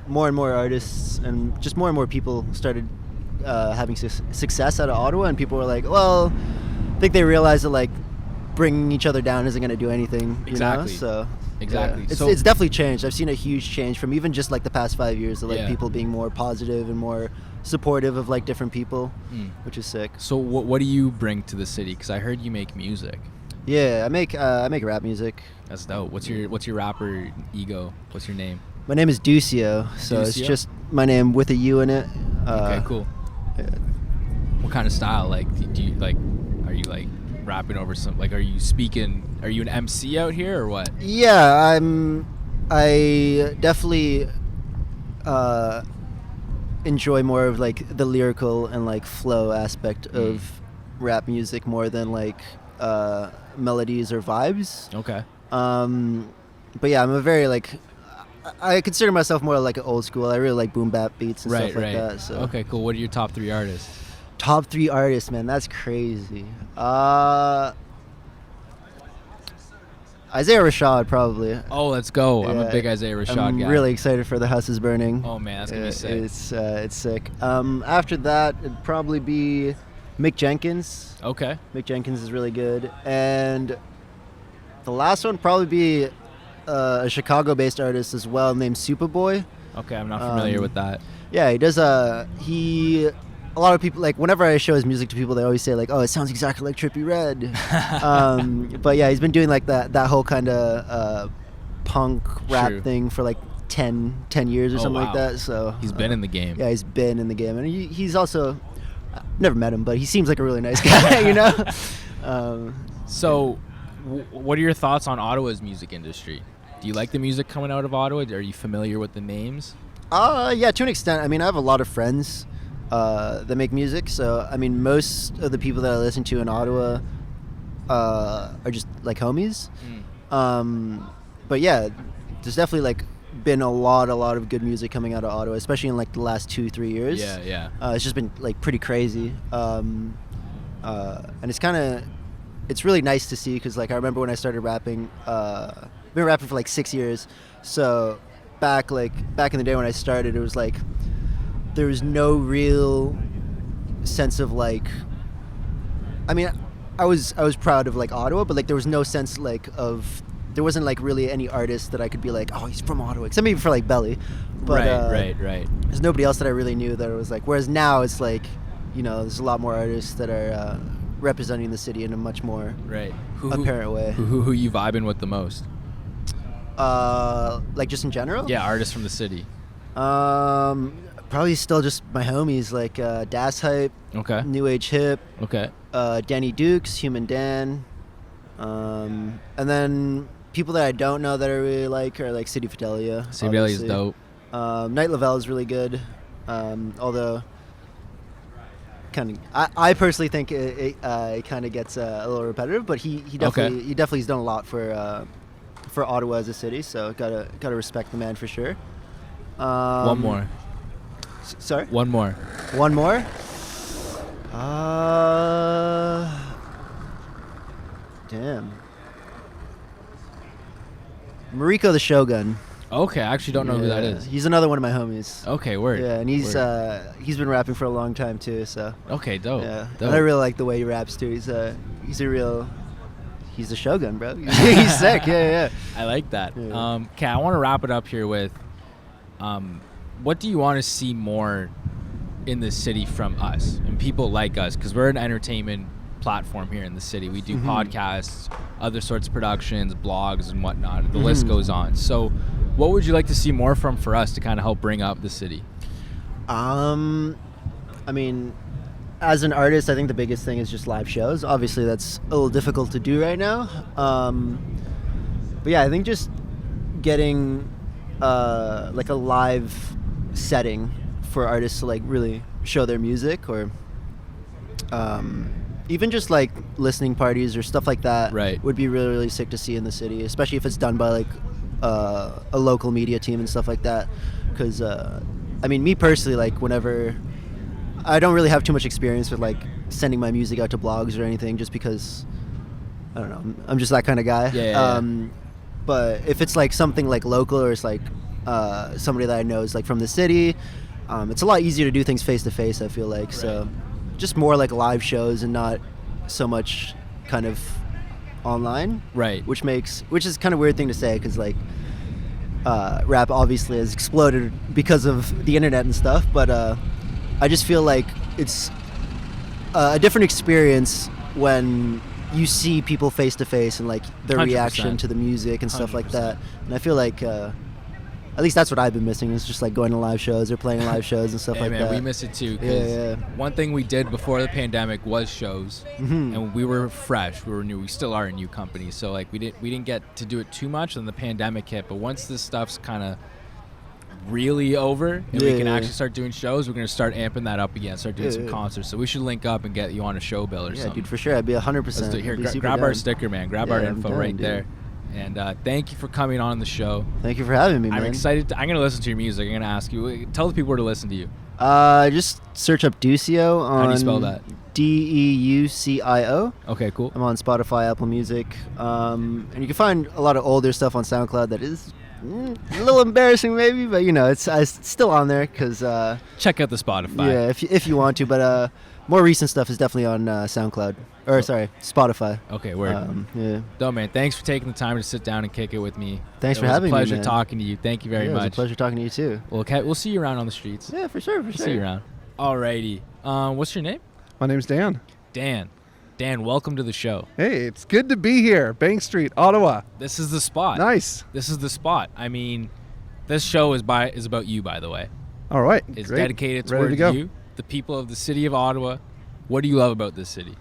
more and more artists and just more and more people started having success out of Ottawa, and people were like, well, I think they realized that like bringing each other down isn't going to do anything. Exactly. So. Exactly. Yeah. So It's definitely changed. I've seen a huge change from even just like the past 5 years of like people being more positive and more supportive of like different people, which is sick. So what do you bring to the city? Because I heard you make music. Yeah, I make rap music. That's dope. What's your rapper ego? What's your name? My name is Descio, so it's Descio? just my name with a U in it. Okay, cool. Yeah. What kind of style? Like, do you like? Are you like rapping over some? Like, are you speaking? Are you an MC out here or what? Yeah, I definitely enjoy more of like the lyrical and like flow aspect of rap music more than like melodies or vibes. Okay. But yeah, I'm a very like I consider myself more like an old school. I really like boom bap beats and stuff like that. So Okay, cool. What are your top 3 artists? Top 3 artists, man, that's crazy. Isaiah Rashad, probably. Oh, let's go. I'm a big Isaiah Rashad guy. I'm really excited for The House is Burning. Oh, man, that's going to be sick. It's sick. After that, it'd probably be Mick Jenkins. Okay. Mick Jenkins is really good. And the last one would probably be a Chicago-based artist as well named Superboy. Okay, I'm not familiar with that. Yeah, he does. A lot of people, like, whenever I show his music to people, they always say, like, oh, it sounds exactly like Trippie Redd. But yeah, he's been doing, like, that whole kind of punk rap thing for, like, 10 years or something like that. So he's been in the game. Yeah, he's been in the game. And he's also, never met him, but he seems like a really nice guy, you know? So what are your thoughts on Ottawa's music industry? Do you like the music coming out of Ottawa? Are you familiar with the names? Yeah, to an extent. I mean, I have a lot of friends that make music. So, I mean, most of the people that I listen to in Ottawa are just like homies. But yeah, there's definitely like been a lot of good music coming out of Ottawa, especially in like the last 2-3 years. Yeah. It's just been like pretty crazy. And it's really nice to see because like I remember when I started rapping, I've been rapping for like 6 years. So back in the day when I started, it was like there was no real sense of like, I mean, I was proud of like Ottawa, but like there was no sense like of, there wasn't like really any artist that I could be like, oh, he's from Ottawa, except maybe for like Belly. But right. There's nobody else that I really knew that it was like, whereas now it's like, you know, there's a lot more artists that are representing the city in a much more apparent way. Who you vibing with the most? Like just in general? Yeah, artists from the city. Probably still just my homies like Das Hype, okay, New Age Hip, okay, Danny Dukes, Human Dan, and then people that I don't know that I really like are like City Fidelia. City Fidelia is dope. Night Lavelle is really good, although kind of I personally think it kind of gets a little repetitive, but he definitely has done a lot for Ottawa as a city, so gotta respect the man for sure. One more. Sorry? One more. Damn. Mariko the Shogun. Okay, I actually don't know who that is. He's another one of my homies. Okay, word. Yeah, and he's been rapping for a long time too, so. Okay, dope. Yeah. Dope. And I really like the way he raps too. He's the Shogun, bro. He's sick. Yeah. I like that. Yeah. Okay, I want to wrap it up here with what do you want to see more in the city from us and people like us? Because we're an entertainment platform here in the city. We do podcasts, other sorts of productions, blogs, and whatnot. The list goes on. So what would you like to see more from for us to kind of help bring up the city? I mean, as an artist, I think the biggest thing is just live shows. Obviously, that's a little difficult to do right now. But yeah, I think just getting like a live setting for artists to like really show their music, or even just like listening parties or stuff like that would be really, really sick to see in the city, especially if it's done by like a local media team and stuff like that. Because I mean, me personally, like whenever I don't really have too much experience with like sending my music out to blogs or anything, just because I don't know. I'm just that kind of guy. Yeah. But if it's like something like local, or it's like somebody that I know is like from the city, it's a lot easier to do things face to face, I feel like. Right. So just more like live shows and not so much kind of online. Right. Which is kind of a weird thing to say, because like rap obviously has exploded because of the internet and stuff, but I just feel like it's a different experience when you see people face to face and like their 100%. reaction to the music and stuff 100%. like that. And I feel like at least that's what I've been missing, is just like going to live shows or playing live shows and stuff Hey, like man, that. we miss it too. 'Cause Yeah. one thing we did before the pandemic was shows, and we were fresh. We were new. We still are a new company, so like we didn't get to do it too much. Then the pandemic hit. But once this stuff's kind of really over and we can actually start doing shows, we're gonna start amping that up again. Start doing some concerts. So we should link up and get you on a show bill or Yeah, something. dude, for sure. I'd be 100%. Let's do it. Here, I'd be super grab down. our sticker, man. Grab our Yeah, I'm info down, right dude. there. And thank you for coming on the show. Thank you for having me, man. I'm excited. I'm going to listen to your music. I'm going to ask you. Tell the people where to listen to you. Just search up Descio on... How do you spell that? Deucio. Okay, cool. I'm on Spotify, Apple Music. And you can find a lot of older stuff on SoundCloud that is a little embarrassing maybe, but you know, it's still on there because... check out the Spotify. Yeah, if you want to, but more recent stuff is definitely on SoundCloud. Or, sorry, Spotify. Okay, word. Yeah. No, man, thanks for taking the time to sit down and kick it with me. Thanks for having me, It was a pleasure man. talking to you. Thank you very It much. was a pleasure talking to you, too. We'll see you around on the streets. Yeah, for sure, We'll see you around. Alrighty. What's your name? My name's Dan. Dan, welcome to the show. Hey, it's good to be here. Bank Street, Ottawa. This is the spot. Nice. This is the spot. I mean, this show is about you, by the way. All right. It's great. dedicated Ready to towards go. you, the people of the city of Ottawa. What do you love about this city?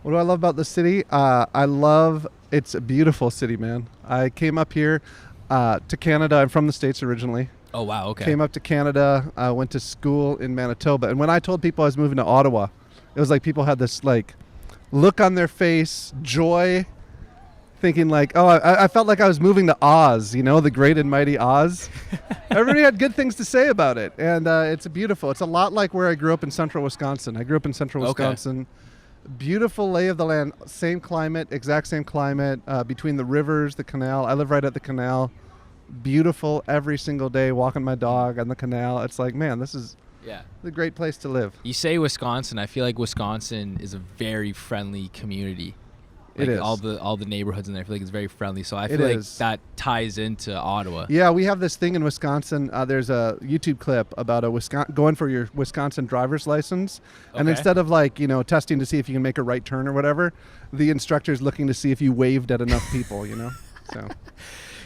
What do I love about the city? I love it's a beautiful city, man. I came up here to Canada. I'm from the States originally. Oh, wow. Okay. Came up to Canada, went to school in Manitoba. And when I told people I was moving to Ottawa, it was like people had this like look on their face, joy, thinking like, oh, I felt like I was moving to Oz, you know, the great and mighty Oz. Everybody had good things to say about it. And it's beautiful. It's a lot like where I grew up in central Wisconsin. I grew up in central Wisconsin. Beautiful lay of the land, same climate, exact same climate, between the rivers, the canal. I live right at the canal. Beautiful every single day, walking my dog on the canal. It's like, man, this is a great place to live. You say Wisconsin. I feel like Wisconsin is a very friendly community. It is. All the neighborhoods in there, I feel like it's very friendly. So I feel like that ties into Ottawa. Yeah, we have this thing in Wisconsin. There's a YouTube clip about going for your Wisconsin driver's license. And instead of like, you know, testing to see if you can make a right turn or whatever, the instructor's looking to see if you waved at enough people, you know? So.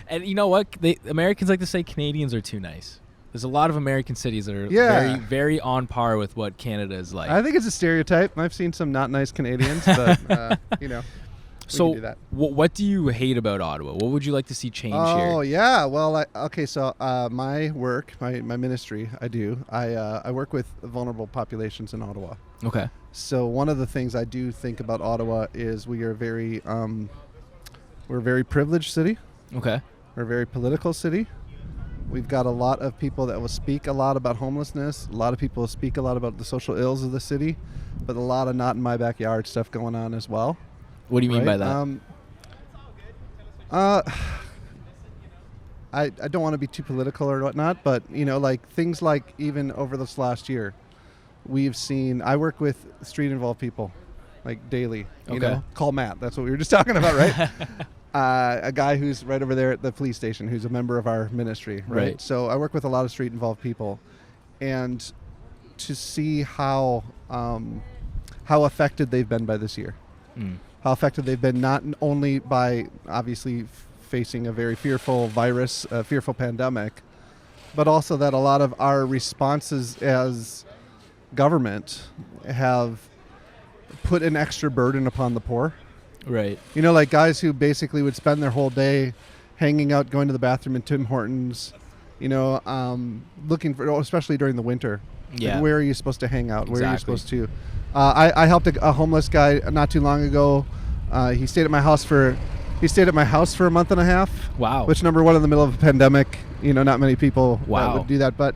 And you know what? Americans like to say Canadians are too nice. There's a lot of American cities that are very, very on par with what Canada is like. I think it's a stereotype. I've seen some not nice Canadians, but, you know. So what do you hate about Ottawa? What would you like to see change here? Oh, yeah. Well, so my work, my ministry, I work with vulnerable populations in Ottawa. Okay. So one of the things I do think about Ottawa is we're a very privileged city. Okay. We're a very political city. We've got a lot of people that will speak a lot about homelessness. A lot of people will speak a lot about the social ills of the city, but a lot of not in my backyard stuff going on as well. What do you mean by that? I don't want to be too political or whatnot, but you know, like things like even over this last year, we've seen. I work with street involved people, like daily. You know, call Matt. That's what we were just talking about, right? A guy who's right over there at the police station, who's a member of our ministry, right? So I work with a lot of street involved people, and to see how affected they've been by this year. How affected they've been not only by obviously facing a very fearful virus, a fearful pandemic, but also that a lot of our responses as government have put an extra burden upon the poor. Right. You know, like guys who basically would spend their whole day hanging out, going to the bathroom in Tim Hortons, you know, looking for, especially during the winter. Yeah. Like, where are you supposed to hang out? Where are you supposed to? I helped a homeless guy not too long ago. He stayed at my house for a month and a half. Wow. Which, number one, in the middle of a pandemic, you know, not many people would do that. But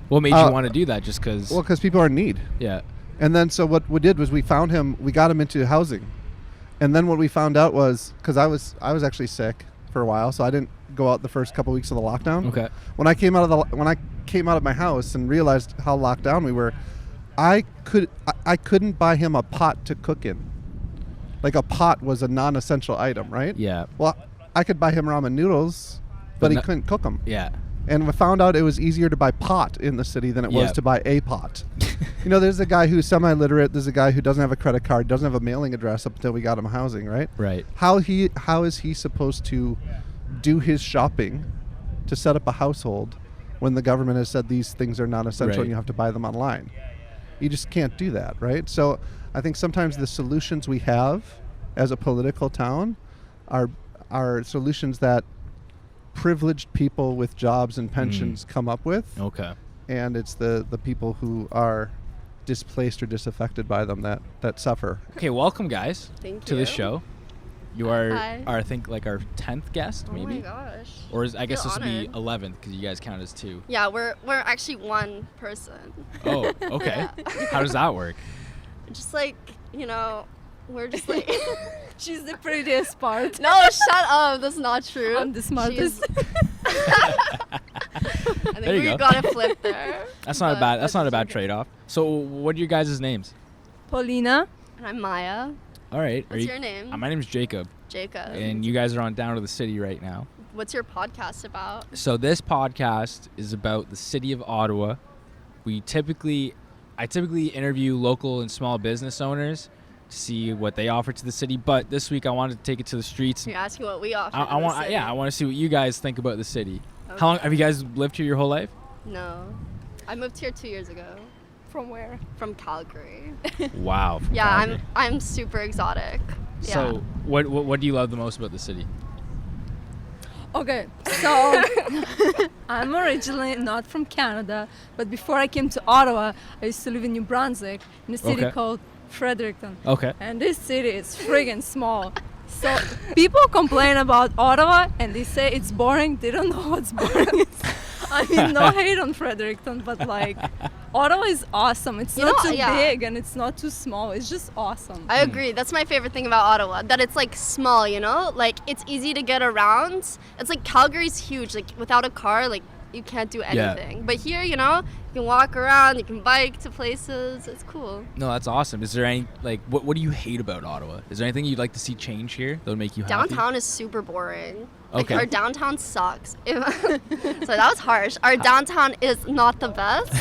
What made you want to do that? Just because? Well, because people are in need. Yeah. And then so what we did was we found him. We got him into housing, and then what we found out was because I was actually sick for a while, so I didn't go out the first couple weeks of the lockdown. Okay. When I came out of my house and realized how locked down we were, I couldn't buy him a pot to cook in. Like a pot was a non-essential item, right? Yeah. Well, I could buy him ramen noodles, but he couldn't cook them. Yeah. And we found out it was easier to buy pot in the city than it was to buy a pot. There's a guy who's semi-literate. There's a guy who doesn't have a credit card, doesn't have a mailing address up until we got him housing, right? Right. How is he supposed to do his shopping to set up a household when the government has said these things are not essential and you have to buy them online? You just can't do that, right? So I think sometimes the solutions we have as a political town are solutions that privileged people with jobs and pensions come up with. Okay. And it's the people who are displaced or disaffected by them that suffer. Okay, welcome guys to the show. You are I think like our 10th guest maybe. Oh my gosh. Or I guess Feel this would be honored. 11th because you guys count as 2. Yeah, we're actually one person. Oh, okay. How does that work? Just like, we're just like She's the prettiest part. No, shut up. That's not true. I'm the smartest. I think There you we go. got it flipped there. That's not a bad. That's not a bad trade-off. So, what are your guys' names? Paulina. And I'm Mya. All right. What's your name? My name's Jacob. Jacob. And you guys are on Down to the City right now. What's your podcast about? So this podcast is about the city of Ottawa. I typically interview local and small business owners to see what they offer to the city. But this week I wanted to take it to the streets. You're asking what we offer. I want to see what you guys think about the city. Okay. How long have you guys lived here your whole life? No. I moved here 2 years ago. From where? From Calgary. Wow. from Yeah, Calgary. I'm super exotic. So what do you love the most about the city? Okay, so I'm originally not from Canada, but before I came to Ottawa, I used to live in New Brunswick, in a city called Fredericton. Okay. And this city is friggin' small. So people complain about Ottawa and they say it's boring. They don't know what's boring is. I mean, no hate on Fredericton, but like Ottawa is awesome. It's not too big and it's not too small. It's just awesome. I agree. That's my favorite thing about Ottawa, that it's like small, Like it's easy to get around. It's like Calgary's huge. Like without a car, like you can't do anything. But here, you can walk around, you can bike to places. It's cool. No, that's awesome. Is there any what do you hate about Ottawa? Is there anything you'd like to see change here that would make you happy? Downtown is super boring. Like Okay. our downtown sucks. So that was harsh. Our downtown is not the best.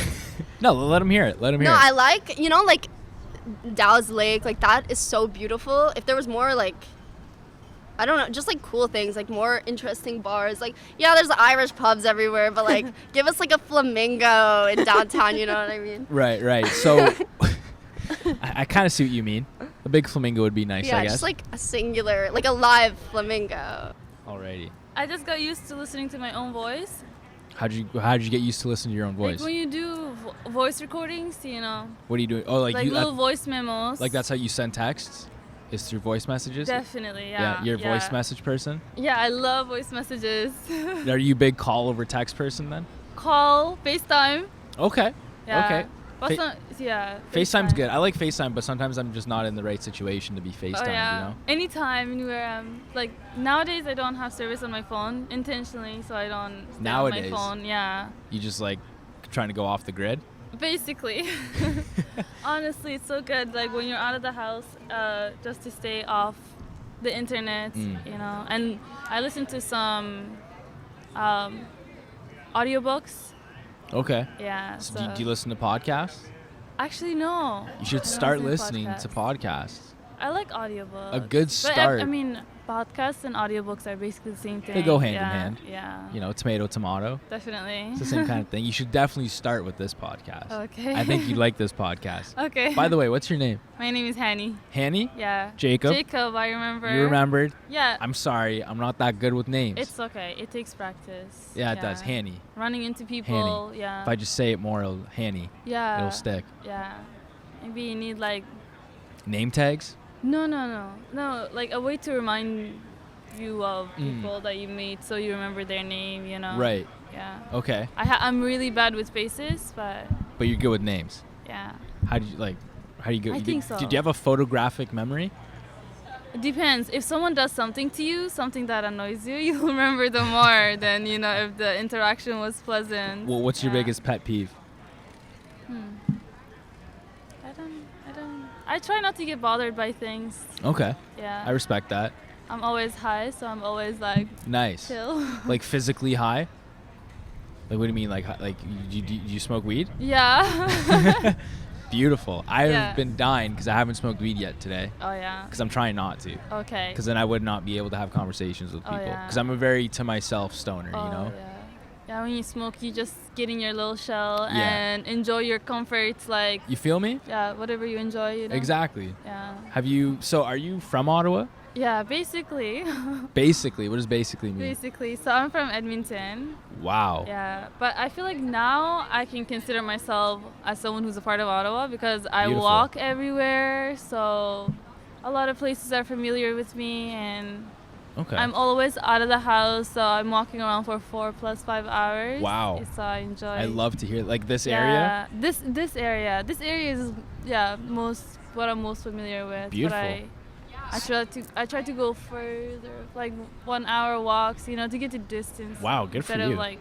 No, let them hear it. Let them hear No, it. I like, like Dow's Lake, like that is so beautiful. If there was more like, I don't know, just like cool things, like more interesting bars. Like, yeah, there's Irish pubs everywhere, but like give us like a flamingo in downtown, you know what I mean? Right. So I kind of see what you mean. A big flamingo would be nice, Yeah, I guess. just like a singular, like a live flamingo. Alrighty. I just got used to listening to my own voice. How'd you get used to listening to your own voice? Like when you do voice recordings, What are you doing? Oh, like you little voice memos. like that's how you send texts? Is through voice messages? Definitely, yeah. You're a voice message person? Yeah, I love voice messages. Are you a big call over text person then? Call, FaceTime. Okay. Yeah. Okay. But yeah. FaceTime's good. I like FaceTime, but sometimes I'm just not in the right situation to be FaceTime, Oh yeah. Anytime, anywhere. Like nowadays, I don't have service on my phone intentionally, so I don't stay Nowadays? on my phone. Yeah. You just like trying to go off the grid? Basically. Honestly, it's so good. Like when you're out of the house, just to stay off the internet, And I listen to some audiobooks. Okay. Yeah. So do you listen to podcasts? Actually, no. You should I don't start listen listening to podcasts. I like audiobooks. A good But start. I mean, podcasts and audiobooks are basically the same thing. They go hand yeah, in hand. Yeah. Tomato, tomato. Definitely. It's the same kind of thing. You should definitely start with this podcast. Okay. I think you'd like this podcast. Okay. By the way, what's your name? My name is Hani. Hani? Yeah. Jacob? Jacob, I remember. You remembered? Yeah. I'm sorry. I'm not that good with names. It's okay. It takes practice. Yeah, it does. Hani. Running into people. Hani. Yeah. If I just say it more, it'll Hani. Yeah. It'll stick. Yeah. Maybe you need like. Name tags? No, like a way to remind you of people that you meet, so you remember their name. Right. Yeah. Okay. I'm really bad with faces, but But you're good with names. yeah. How do you go? I think so. Do you have a photographic memory? It depends. If someone does something to you, something that annoys you, you'll remember them more than, if the interaction was pleasant. Well, what's your biggest pet peeve? I try not to get bothered by things. Okay. Yeah. I respect that. I'm always high, so I'm always like Nice. chill. Like physically high? Like what do you mean? Like you smoke weed? Yeah. Beautiful. I Yeah. have been dying because I haven't smoked weed yet today. Oh, yeah. Because I'm trying not to. Okay. Because then I would not be able to have conversations with Oh, people. yeah. Because I'm a very to myself stoner, Oh, you know? Yeah. Yeah, when you smoke, you just get in your little shell Yeah. and enjoy your comforts, like. You feel me? Yeah, whatever you enjoy, Exactly. Yeah. Are you from Ottawa? Yeah, basically. Basically. What does basically mean? Basically. So I'm from Edmonton. Wow. Yeah, but I feel like now I can consider myself as someone who's a part of Ottawa because I Beautiful. walk everywhere. So a lot of places are familiar with me, and Okay. I'm always out of the house. So I'm walking around for 4 + 5 hours. Wow. So I enjoy. I love to hear like this Yeah, area. This area is what I'm most familiar with. Beautiful. But I try to go further, like 1 hour walks, to get the distance. Wow, good for instead you. of like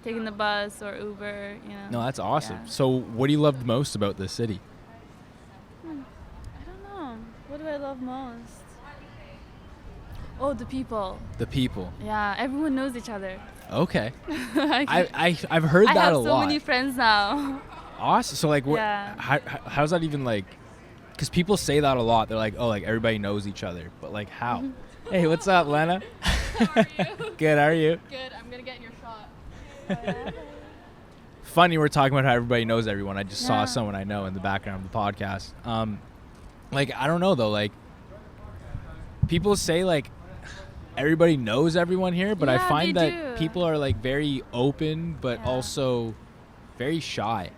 taking the bus or Uber, No, that's awesome. Yeah. So what do you love the most about this city? I don't know. What do I love most? Oh, the people. The people. Yeah, everyone knows each other. Okay. I I've heard that a I have lot. so many friends now. Awesome. So like what? Yeah. How's that even like? Because people say that a lot. They're like, oh, like everybody knows each other. But like how? Hey, what's up, Lena? Good. How are you? Good. I'm gonna get in your shot. Funny, we're talking about how everybody knows everyone. I just saw Yeah. someone I know in the background of the podcast. Like I don't know though. Like people say like everybody knows everyone here, but I Yeah, find they that do. people are like very open, but also very shy.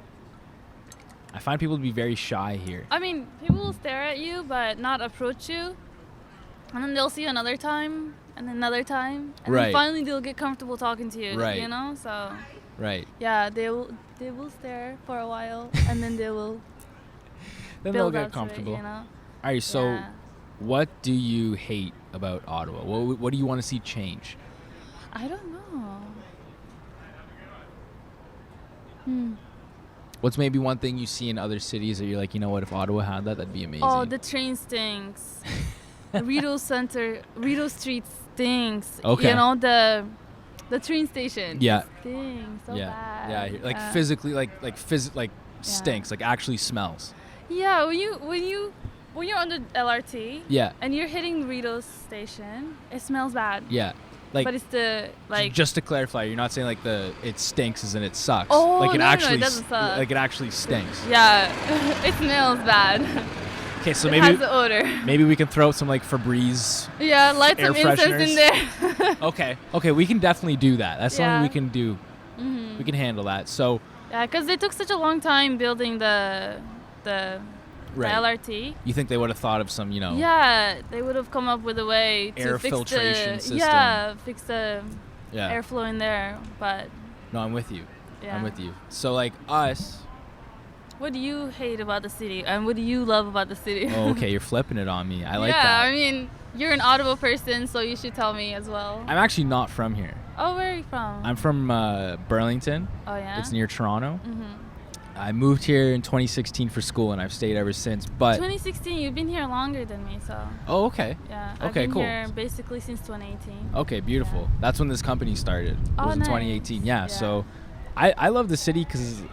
I find people to be very shy here. I mean, people will stare at you, but not approach you. And then they'll see you another time, and another time. And Right. then finally they'll get comfortable talking to you, Right. So, Right. yeah, they will stare for a while, and then they will Then they'll build get up to it, comfortable. you know? All right. So, Yeah. what do you hate about Ottawa? What do you want to see change? I don't know. What's maybe one thing you see in other cities that you're like, you know what, if Ottawa had that, that'd be amazing. Oh, the train stinks. Rideau Street stinks. Okay. The train station. Yeah. Stinks so yeah. bad. Yeah. Like Yeah. physically, like stinks. Like actually smells. Yeah, when you're on the LRT. Yeah. And you're hitting Rideau station, it smells bad. Yeah. Like. But it's the like. Just to clarify, you're not saying like it stinks as in it sucks. Oh, like it no, actually it doesn't suck. like it actually stinks. Yeah, it smells bad. Okay, so It maybe has the odor. Maybe we can throw out some like Febreze. Yeah, light air some incense fresheners. in there. Okay, we can definitely do that. That's something Yeah. we can do. Mhm. We can handle that. So Yeah, because they took such a long time building the Right. LRT. you think they would have thought of some, Yeah, they would have come up with a way to Air fix filtration the system. fix the Yeah. airflow in there. But No, I'm with you. Yeah. I'm with you. So like us. what do you hate about the city, and what do you love about the city? Oh, okay, you're flipping it on me. I like yeah, that. I mean, you're an Ottawa person, so you should tell me as well. I'm actually not from here. Oh, where are you from? I'm from Burlington. Oh, yeah? It's near Toronto. Mhm. I moved here in 2016 for school, and I've stayed ever since. But 2016, you've been here longer than me, so. oh, okay. Yeah. I've Okay, been cool. here basically since 2018. Okay, beautiful. That's when this company started. It Oh, was in nice. 2018. Yeah. So, I love the city because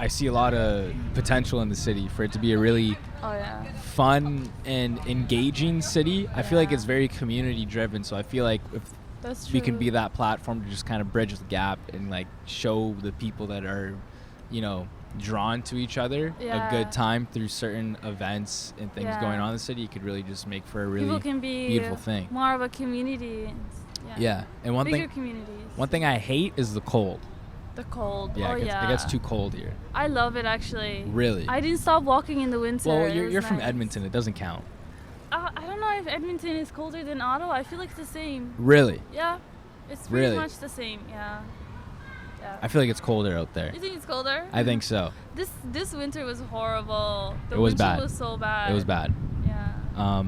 I see a lot of potential in the city for it to be a really Oh, yeah. fun and engaging city. I feel like it's very community driven. So I feel like if That's we can true. be that platform to just kind of bridge the gap and like show the people that are, drawn to each other a Yeah. good time through certain events and things Yeah. going on in the city, it could really just make for a really People can be beautiful thing. more of a community. Yeah. And one Bigger thing communities. one thing I hate is the cold. The cold. Yeah, Oh, it yeah. gets too cold here. I love it, actually. Really? I didn't stop walking in the winter. Well, It was you're from nice. Edmonton. It doesn't count. I don't know if Edmonton is colder than Ottawa. I feel like it's the same. Really? Yeah. It's pretty Really? much the same, yeah. Yeah. I feel like it's colder out there. You think it's colder? I think so. This winter was horrible. The It was winter bad. was so bad. It was bad. Yeah.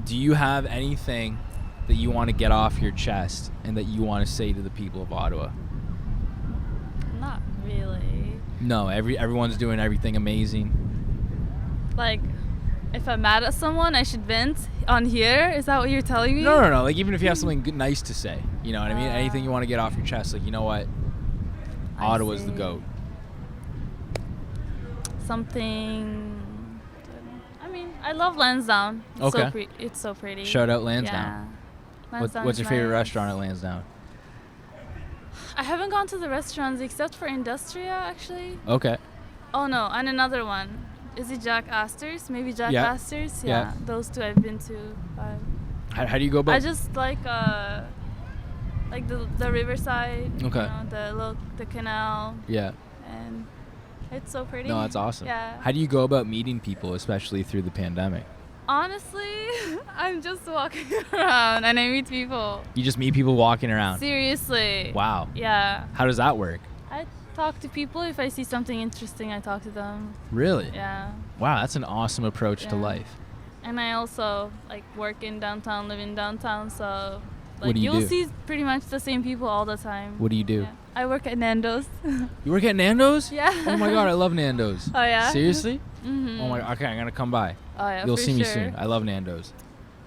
Do you have anything that you want to get off your chest and that you want to say to the people of Ottawa? Not really. No, everyone's doing everything amazing. Like, if I'm mad at someone, I should vent on here? Is that what you're telling me? No. Like, even if you have something good, nice to say, you know what I mean? Anything you want to get off your chest, like, you know what? Ottawa's the GOAT. Something. I mean, I love Lansdowne. It's Okay. it's so pretty. Shout out Lansdowne. Yeah. What's Lansdowne's your favorite nice. restaurant at Lansdowne? I haven't gone to the restaurants except for Industria, actually. Okay. Oh no, and another one. Is it Jack Astor's? Maybe Jack Yeah. Astor's? Yeah. Yeah, those two I've been to. How do you go about? I just like the riverside. Okay. You know, the canal. Yeah. And it's so pretty. No, that's awesome. Yeah. How do you go about meeting people, especially through the pandemic? Honestly, I'm just walking around and I meet people. You just meet people walking around. Seriously. Wow. Yeah. How does that work? I talk to people. If I see something interesting, I talk to them. Really? Yeah. Wow, that's an awesome approach to Yeah. life. And I also like work in downtown, live in downtown, so like What do you you'll do? see pretty much the same people all the time. What do you do? Yeah. I work at Nando's. You work at Nando's? Yeah. Oh my god, I love Nando's. Oh, yeah? Seriously? Mhm. Oh my god, okay, I'm gonna come by. Oh, yeah, You'll for see me sure. soon. I love Nando's.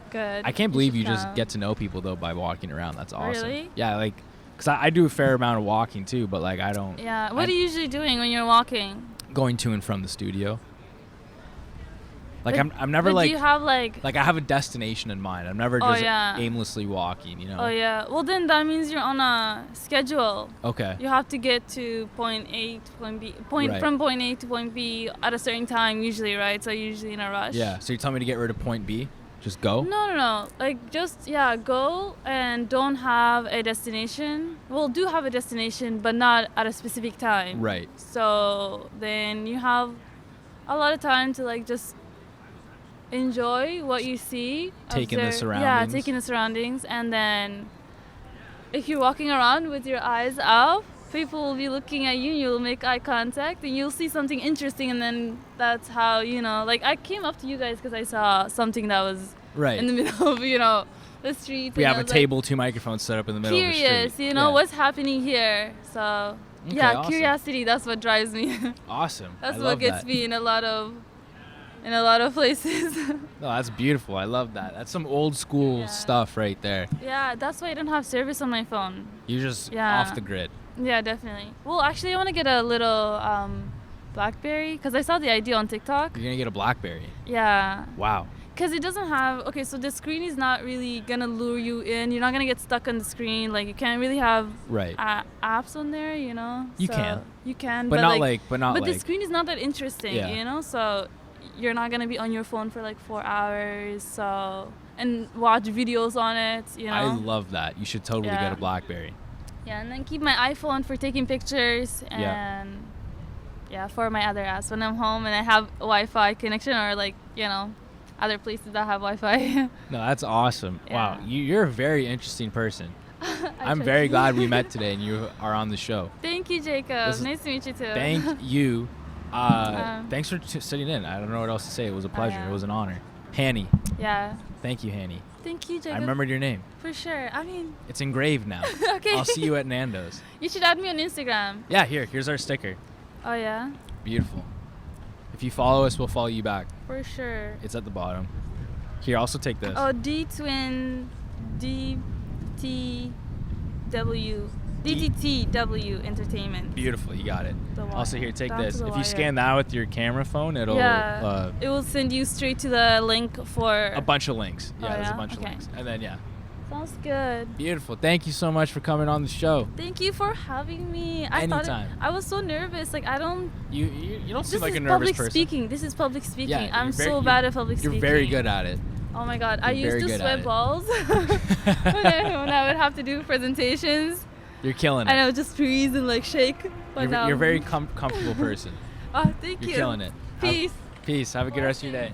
Good. I can't believe should you just come. get to know people though by walking around. That's awesome. Really? Yeah, like, cause I do a fair amount of walking too, but like I don't. Yeah. What are you usually doing when you're walking? Going to and from the studio. Like But- I'm never but like. do you have like? Like I have a destination in mind. I'm never Oh, just yeah. aimlessly walking. You know. Oh yeah. Well then that means you're on a schedule. Okay. You have to get to point A to point B. Right. From point A to point B at a certain time usually, right? So you're usually in a rush. Yeah. So you're telling me to get rid of point B? Just go? No. Like just go and don't have a destination. Well, do have a destination, but not at a specific time. Right. So then you have a lot of time to like just enjoy what you see. Taking the Yeah, surroundings. taking the surroundings, and then if you're walking around with your eyes up, people will be looking at you. You'll make eye contact, and you'll see something interesting, and then that's how like I came up to you guys because I saw something that was Right. in the middle of the street. We and have I a was, table, 2 microphones set up in the middle curious, of the street. you know, Yeah. what's happening here. So Okay, yeah, awesome. curiosity. That's what drives me. Awesome. That's I what love gets that. me in a lot of places. No, that's beautiful. I love that. That's some old school stuff right there. Yeah, that's why I don't have service on my phone. You're just Yeah. off the grid. Yeah, definitely. Well, actually, I want to get a little BlackBerry because I saw the idea on TikTok. You're gonna get a BlackBerry. Yeah. Wow. Because it doesn't have, okay, so the screen is not really going to lure you in. You're not going to get stuck on the screen. Like, you can't really have Right. apps on there, you know? You So can. You can. But not like- but not But the like- screen is not that interesting, Yeah. you know? So you're not going to be on your phone for like 4 hours. So, and watch videos on it, you know? I love that. You should totally Yeah. get a BlackBerry. Yeah, and then keep my iPhone for taking pictures and for my other apps when I'm home and I have a Wi-Fi connection or like, other places that have Wi-Fi. No, that's awesome. Wow. You're a very interesting person. I'm try very to. glad we met today and you are on the show. Thank you, Jacob. This is- Nice to meet you too. Thank you. Thanks for sitting in. I don't know what else to say. It was a pleasure. yeah. It was an honor. Hani. Yeah. Thank you, Hani. Thank you, Jacob. I remembered your name. For sure. I mean, It's engraved now. Okay. I'll see you at Nando's. you should add me on Instagram. Yeah, here's our sticker. Oh yeah, Beautiful. If you follow us, we'll follow you back. for sure. It's at the bottom. Here, also take this. Oh, DTW DTTW Entertainment. Beautiful, you got it. The Also, wire. here, take Down to this. the If you wire. scan that with your camera phone, it'll It will send you straight to the link for a bunch of links. Yeah, Oh, there's a yeah? bunch of Okay. links. And then Sounds good. beautiful. Thank you so much for coming on the show. Thank you for having me. Anytime. I was so nervous. Like I don't. You don't seem This like is a nervous public person. speaking. This is public speaking. Yeah, I'm you're very- so bad at public You're speaking. very good at it. Oh my god, I You're used very to good at sweat it. balls when I would have to do presentations. You're killing And I it. would just freeze and like shake. But now You're a very comfortable person. Oh, thank You're you. killing it. Peace. Peace. Have a good rest of your day.